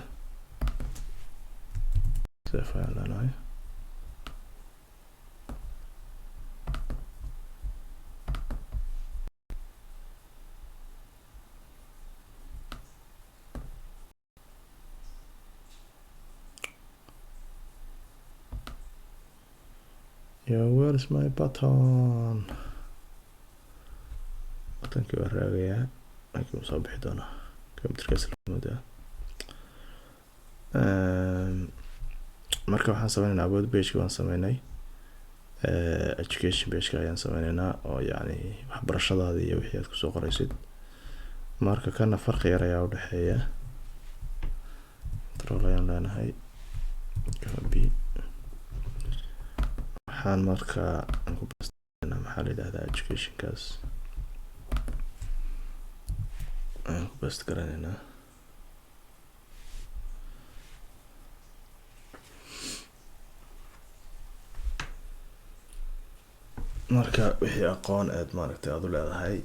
sef ayaan leenahay. where's my button? buttonkii waa raagayaa laakiin soo bixi doonaa computerkaas la moodaa. marka waxaan sameynaynaa about pageka waan sameynay education pageka ayaan sameynaynaa oo yacni waxbarashadaada iyo wixii aad kusoo qoraysid. marka kana farqi yar ayaa u dhexeeya. control ayaan leenahay copy. waxaan marka aan ku bastaynaa maxaa la yidhahdaa educationkaas aan ku bast garanaynaa. marka wixii aqoon aad maaragtay aad u leedahay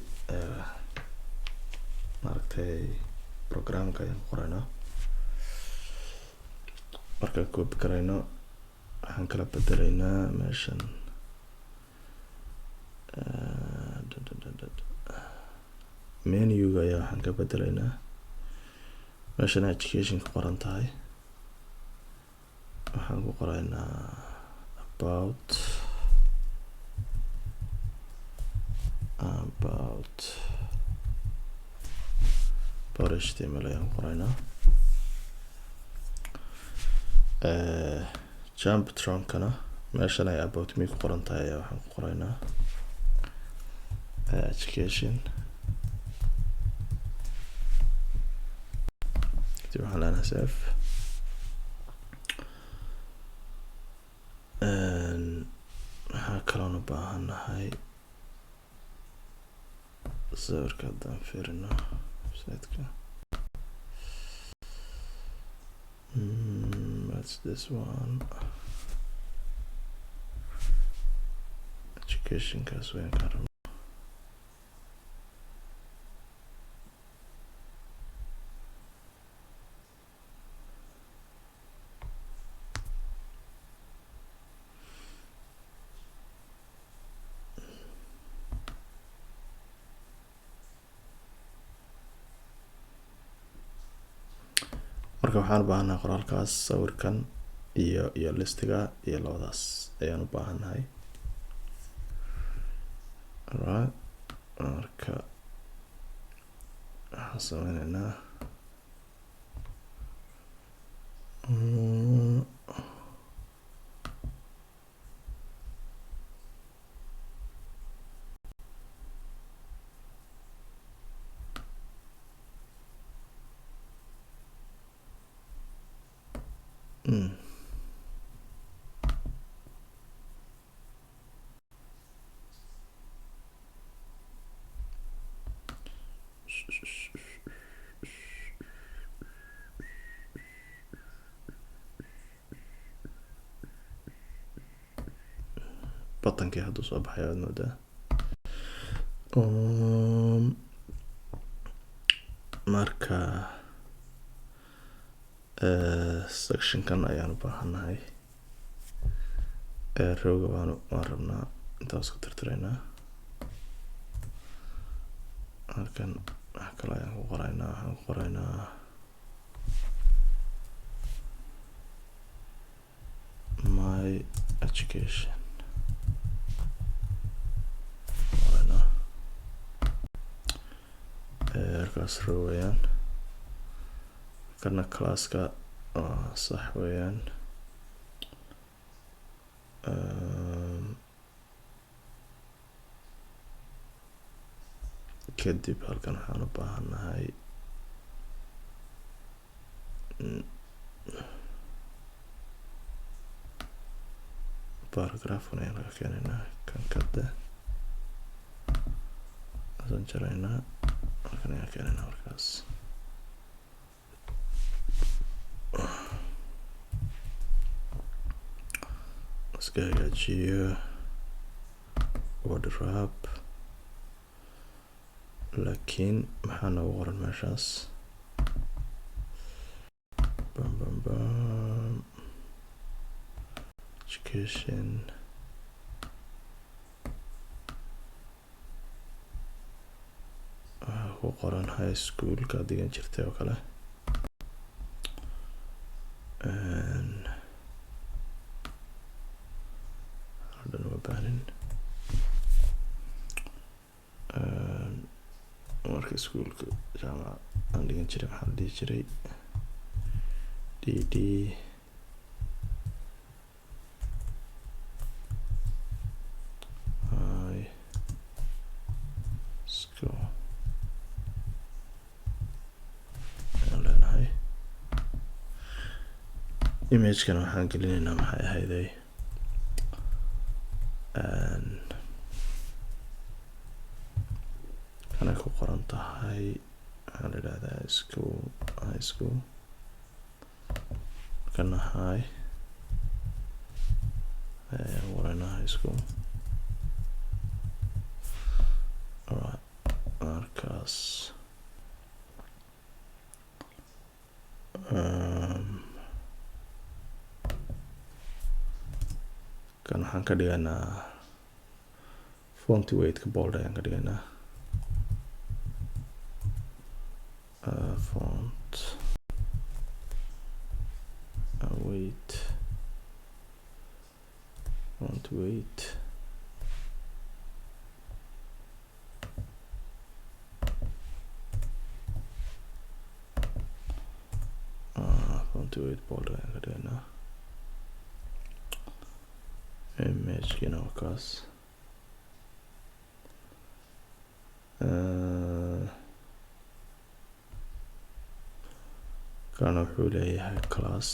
maaragtay programka ayaan ku qoraynaa. markaan copy garayno waxaan kala bedelaynaa meeshan menuga ayaa waxaan ka bedelaynaa meeshan education ku qoran tahay waxaan ku qoraynaa about HTML ayaan ku qoraynaa. jump trunkana meeshan ay about me ku qoran tahay ayaa waxaan ku qoraynaa education. kadib waxaan leenahay save. waxaa kaloon u baahannahay sawirka haddaan fiirino website-ka. That's this one. Education-kaas weyn ka rabno. Marka waxaan u baahanaa qoraalkaas, sawirkan iyo listiga iyo labadaas ayaan u baahannahay. Alright, marka waxaan sameynaynaa batankii hadduu soo baxay waad moodaa. Marka sectionkan ayaan u baahannahay. Rowga waan rabnaa intaas ku tirtiraynaa. Halkan wax kale ayaan ku qoraynaa. Waxaan ku qoraynaa my education. Markaas row weeyaan. Kana classka sax weeyaan. Kadib halkan waxaan u baahannahay paragraafkan ayaan laga keenaynaa. Kan kada asan jaraynaa. Halkan ayaan keenaynaa markaas. Iska hagaajiyo bootstrap. Laakiin maxaa noogu qoran meeshaas? Education. Waxaa ku qoran high school-ka digan jirtay oo kale. Haddan uma baahin. Marka schoolka jaamacad aan dhigan jiray maxaa la dhihi jiray DD high school ayaan leenahay. Image-kan waxaan gelinaynaa maxay ahayday kana ku qoran tahay waxaan la yidhahdaa school, high school. Kana high warayna high school. Alright, markaas kan waxaan ka dhigaynaa font weight-ka bold ayaan ka dhigaynaa. Font weight, font weight font weight bold ayaan ka dhigaynaa. Image-kina waa kaas. Kana wuxuu leeyahay class.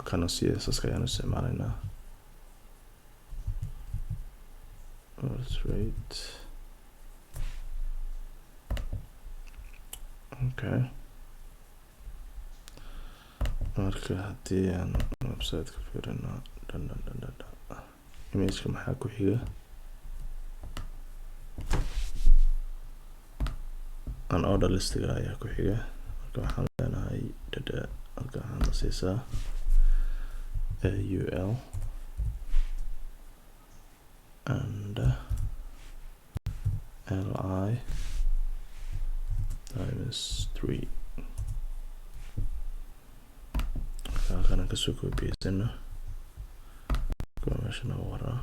Kana CSS ayaan isticmaalaynaa. create. Okay, marka haddii aan website-ka fiirino image-ka maxaa ku xiga an order listiga ayaa ku xiga marka waxaan leenahay halka waxaan siisaa ul and li times 3 halkan aan kasoo koobiyeysanno kuwa meesha noogu waraa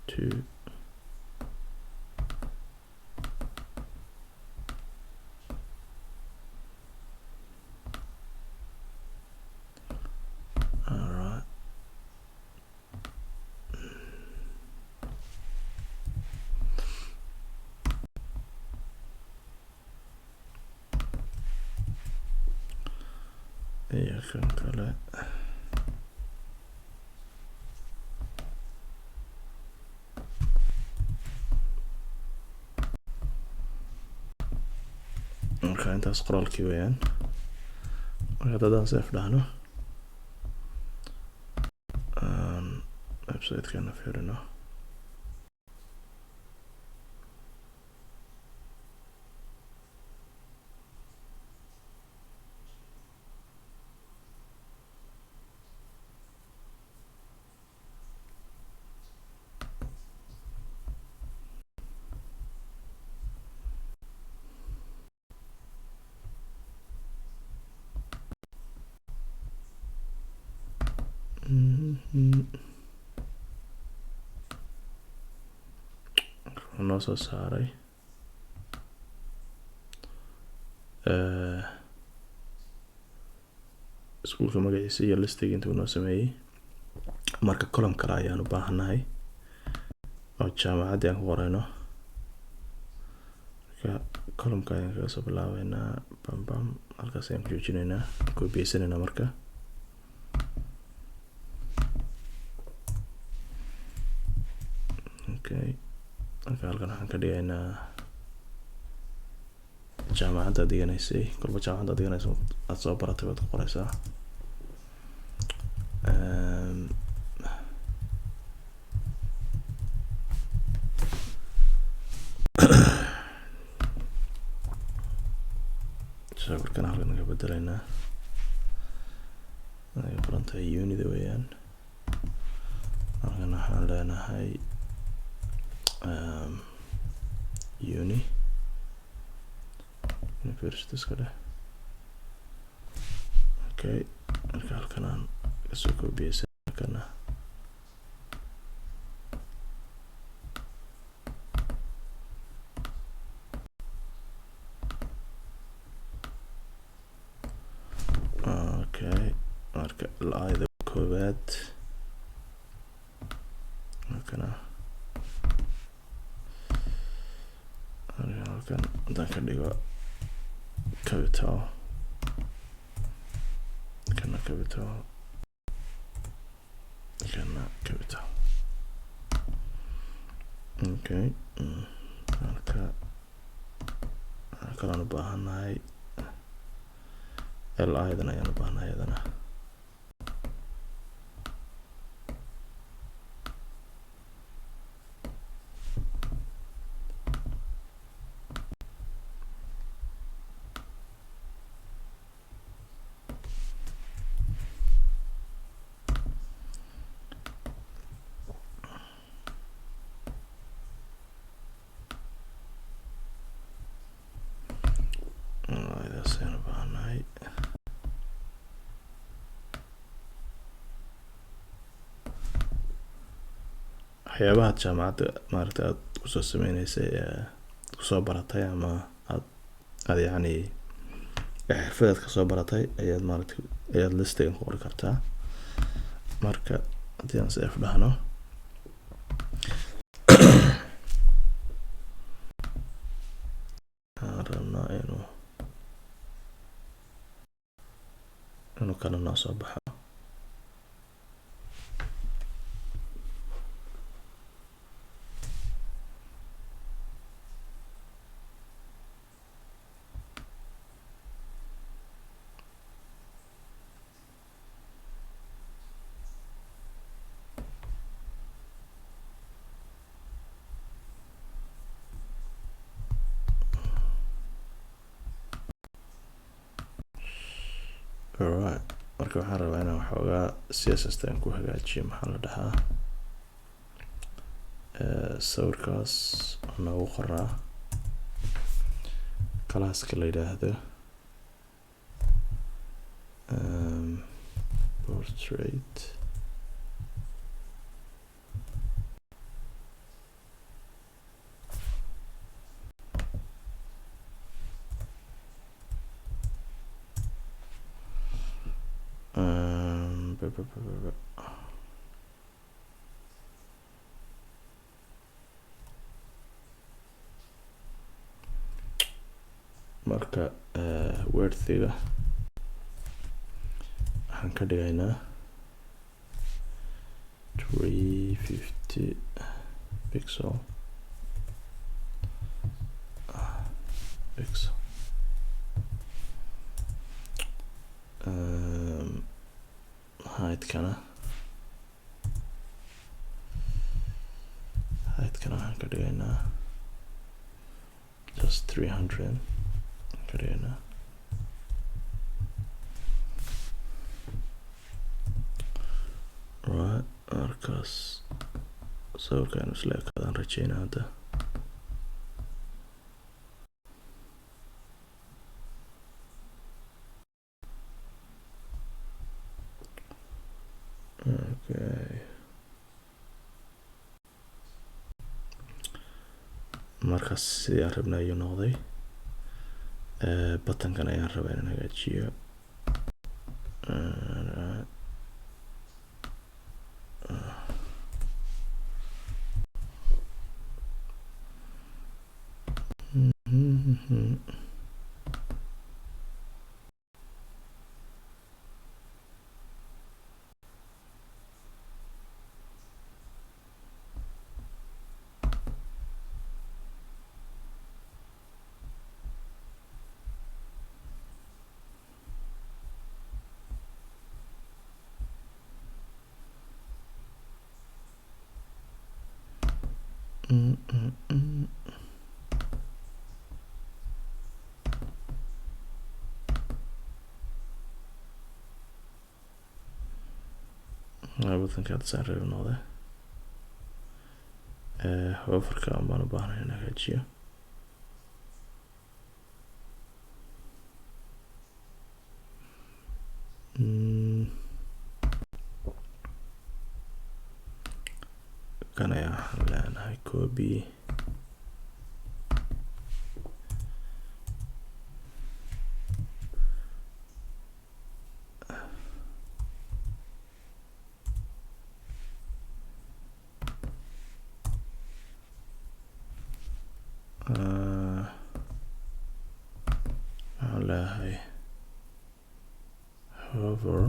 two. All right. Yeah, kan kale. marka intaas qoraalkii weeyaan marka haddaan save dhahno website-kana fiirino noo soo saaray iskuulka magaciisa iyo listiga intuu noo sameeyey marka column kale ayaan u baahanahay oo jaamacaddii aan ku qorayno marka columnka ayaan kaga soo bilaabeynaa bam halkaas ayaan ku joojinaynaa koobiyeysanayna marka okay marka halkan waxaan ka dhigaynaa jaamacadda dhiganaysay kolba jaamacadda dhiganayso aad soo baratay baad ku qoraysaa sawirkan halkan ka bedelaynaa ay qoran tahay unida weeyaan halkan waxaan leenahay uni university iska dheh okay marka halkan aan kasoo koobiyeysan kana okay marka la-aayda koowaad halkana halkan haddaan ka dhigo capital kana capital kana capital okay halkaan u baahanahay li-dan ayaan u baahanahay iyadana waxyaabaha jaamacadda maaragtay aad kusoo sameyneysay kusoo baratay ama aad yacni xirfadaad kasoo baratay ayaad maaragtay ayaad listigan ku qori kartaa. marka haddii aan save dhahno waxaan rabnaa inuu kana noo soo baxo. Alright, marka waxaan rabaa inaan waxoogaa CSS-tan ku hagaajiyo. maxaa la dhahaa sawirkaas noogu qoraa classka la yidhaahdo portrait. marka worthiga waxaan ka dhigaynaa 350 pixel height-kana waxaan ka dhigaynaa just 300 ka dhigaynaa. right, markaas sawirkan isla ekaadaan rajeynaa hadda. okay, markaas sidii aan rabnay ayuu noqday. buttonkan ayaan rabaa inaan hagaajiyo. buttonka hadda saan rabi noqday. hoverka baan u baahnay in hagaajiyo. kan ayaa waxaan leenahay copy. waxaan leeyahay hover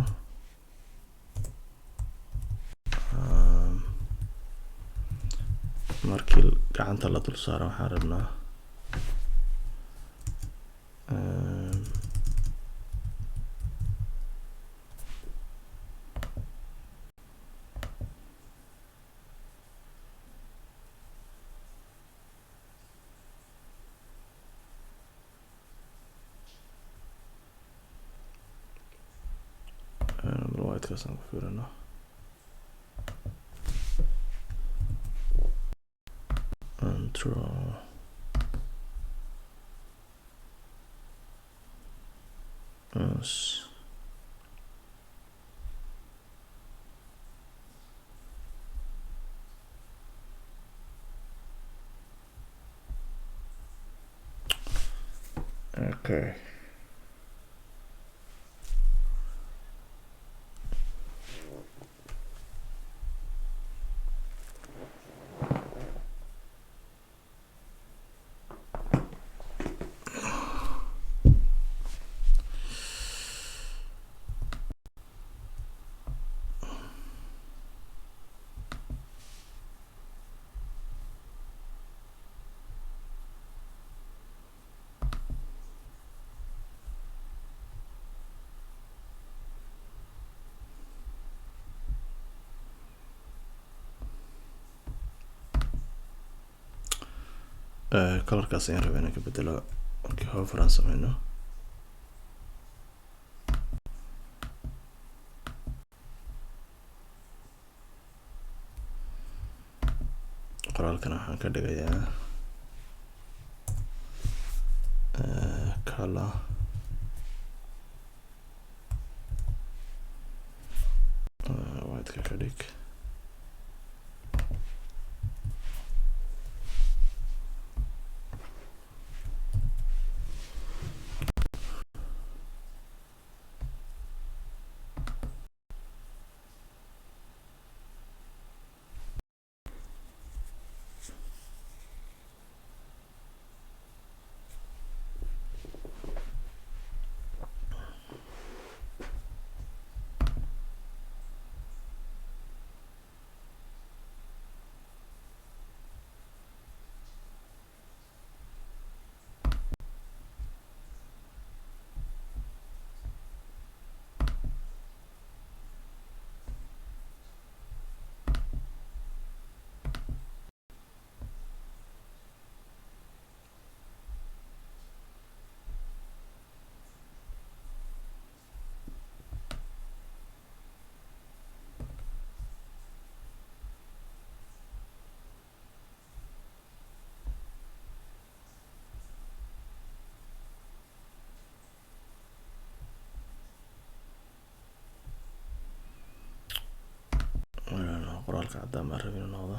markii gacanta la dul saaro waxaan rabnaa whitekaasaan ku fiirino. draw as Okay. colorkaas ayaan rabaa inaan ka bedelo markii hover aan sameyno. qoraalkana waxaan ka dhigayaa color white ka dhig. qoraalka caddaan baan rabin inuu noqdo.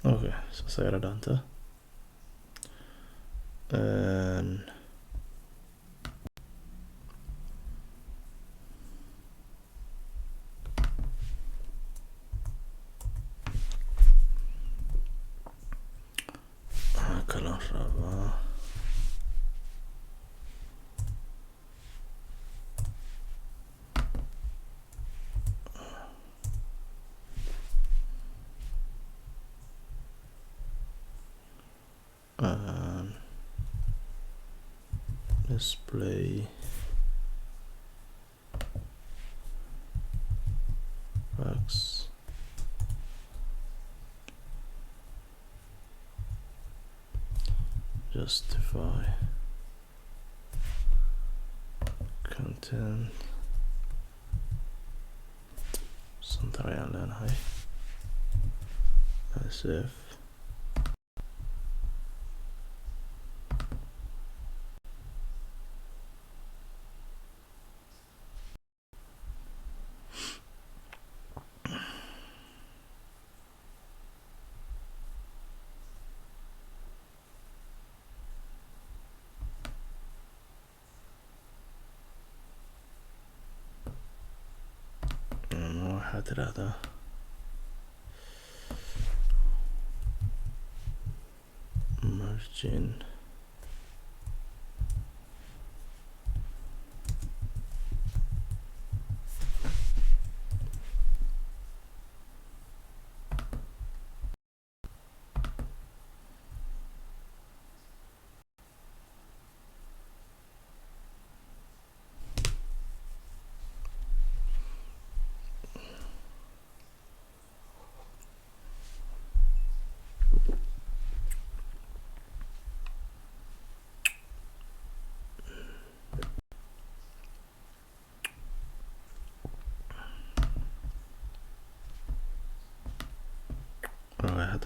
Okay, saas ayaa la dhaanta. kalaan rabaa display box justify content center ayaan leenahay sf waxaad tirahdaa margin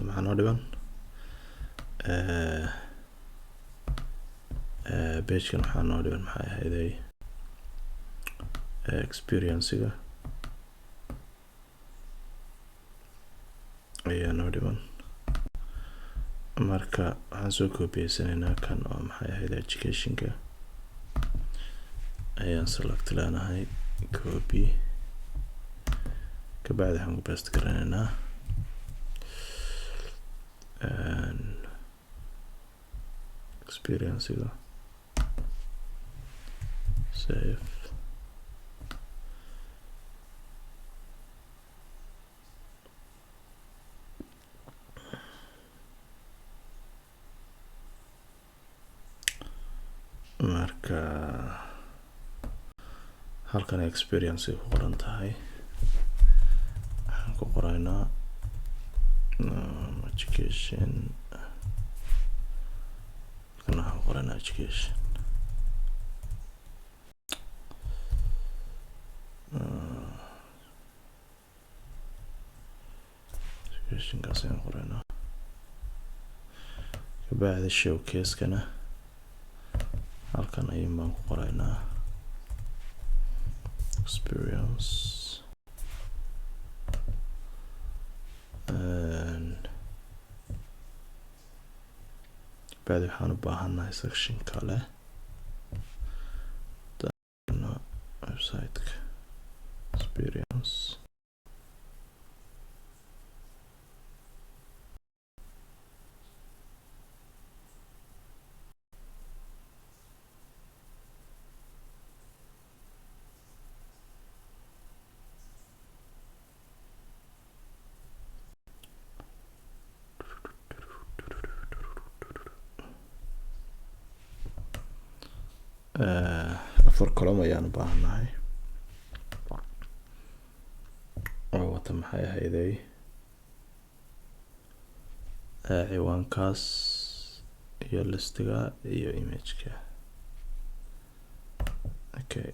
wata maxaa noo dhiban pagekan waxaa noo dhiban maxay ahayday experience-ga ayaa noo dhiban marka waxaan soo koobiyeysanayna kan oo maxay ahayd education-ka ayaan select leenahay copy kabacdi waxaan ku paste garanaynaa experience-ga save marka halkan experience ku qoran tahay waxaan ku qoraynaa education kana waxaan qoraynaa education educationkaas ayaan qoraynaa kabacdi showcase-kana halkan ayaan baan ku qoraynaa experience بعد waxaan u baahanahay section kale website experience afar column ayaan u baahanahay oo wata maxay ahayday ciwaankaas iyo listiga iyo image-ka okay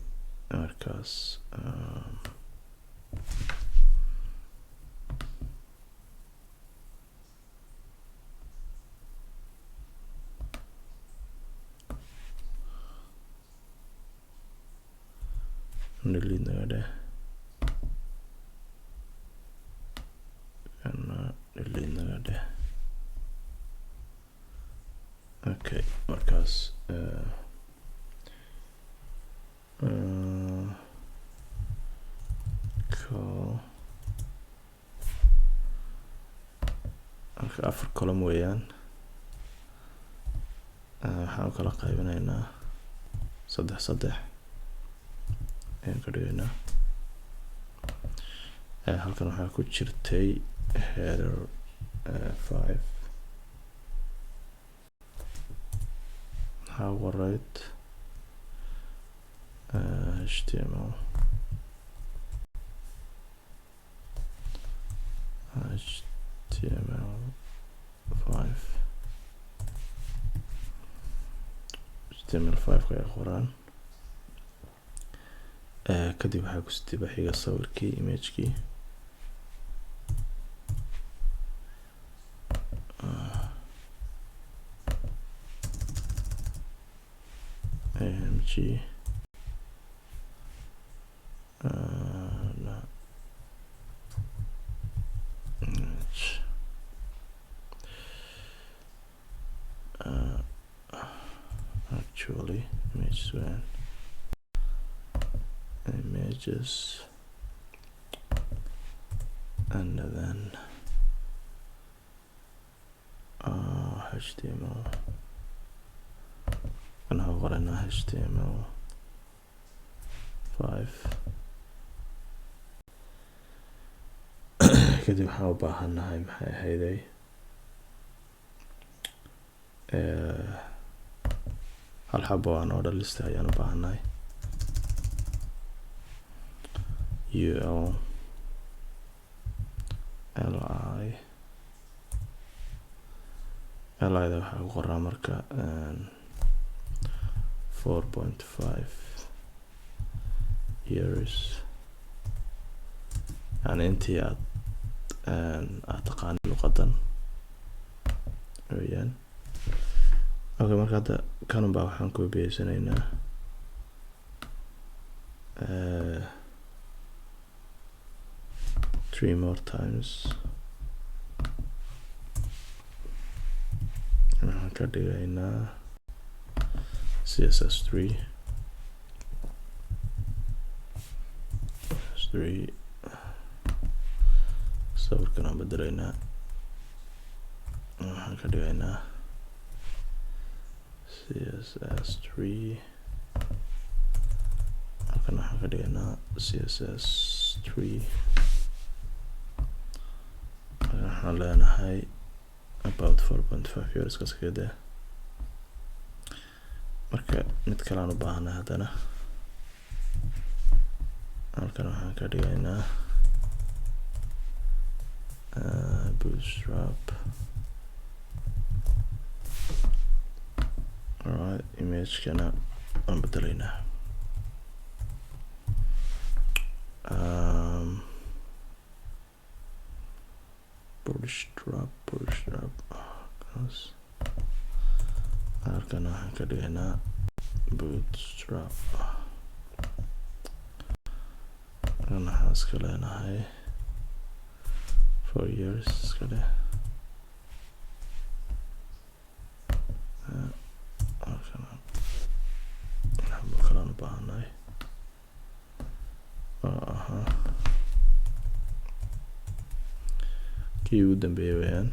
markaas delete naga dheh okay markaas marka afar column weeyaan waxaan kala qaybinaynaa saddex ayaan ka dhigaynaa halkan waxaa ku jirtay header 5 how right html HTML5 ka qoraan kadib waxaa ku sii xiga sawirkii image-kii amg image actually images when images and then HTML and how what an HTML5 kadib waxaan u baahanahay maxay ahayday hal xabo aan order list ayaan u baahanahay ul li da waxaa ku qoraa marka 4.5 years yani intii aad taqaani luqadan weeyaan. Okay, marka hadda kanun baa waxaan ku beesanaynaa 3 more times. waxaan ka dhigaynaa css3 sawirkan aan bedelaynaa, waxaan ka dhigaynaa css3, halkan waxaan ka dhigaynaa css3, waxaan leenahay about 4.5 years kaskede. marka mid kale aan u baahanay haddana, halkan waxaan ka dhigaynaa bootstrap. alright, imagekana aan bedelaynaa bootstrap halkan waxaan ka dhigaynaa bootstrap. halkan waxaan iska leenahay 4 years iska leh. halkan waxba kalaan u baahanay kii ugu dambeeyay weeyaan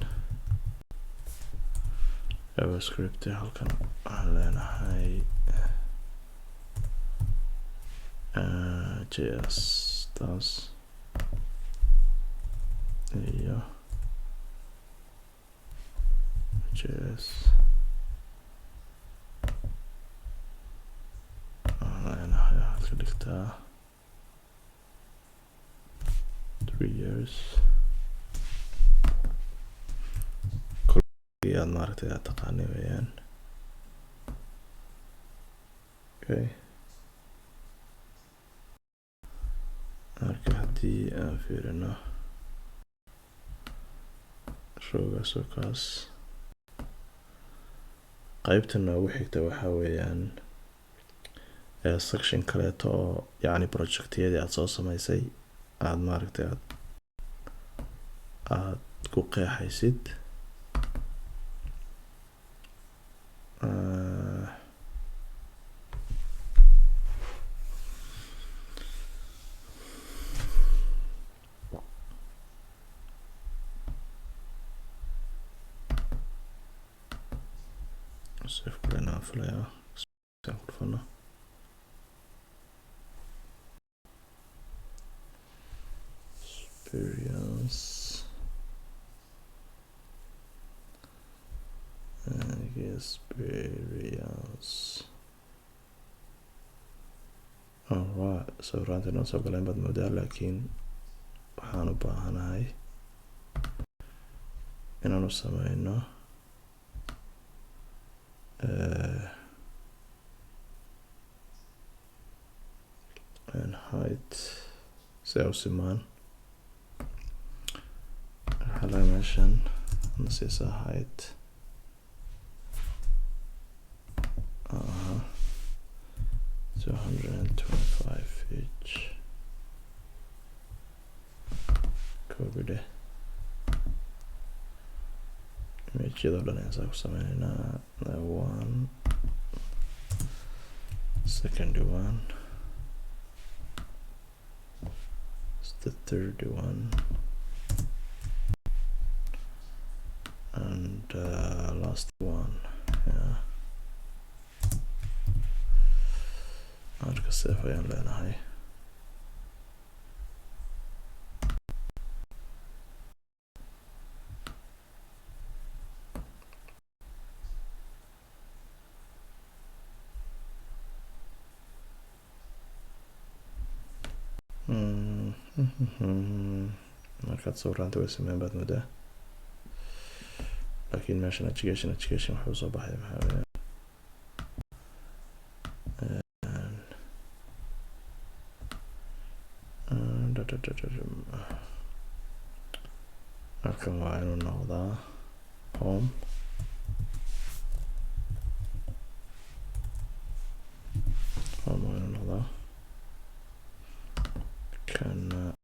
javascript. halkan waxaan leenahay js taas iyo js waxaan leenahay waxaad ka dhigtaa 3 years. aad maaragtay aad taqaanay weeyaan. okay, marka haddii aan fiirino roogaas oo kaas, qaybta noogu xigta waxaa weeyaan section kaleeto oo yacni projectyadii aad soo samaysay aad maaragtay aad ku qeexaysid. save kulena filaya aan ku dhufano. experience alright, sawiraanta inoo soo galeen baad moodaa, laakiin waxaan u baahanahay inaan u sameyno height si ay u simaan. waxaa meeshan na siisaa height 225 each. copy dheh imageyadoo dhan ayaan saa ku sameyneynaa. one second one, the third one, and last one. yeah, marka save ayaan leenahay. markaad sawiraanta way sameyn baad moodaa, laakiin meeshan education wuxuu soo baxay maxaa weeye halkan waa inuu noqdaa home.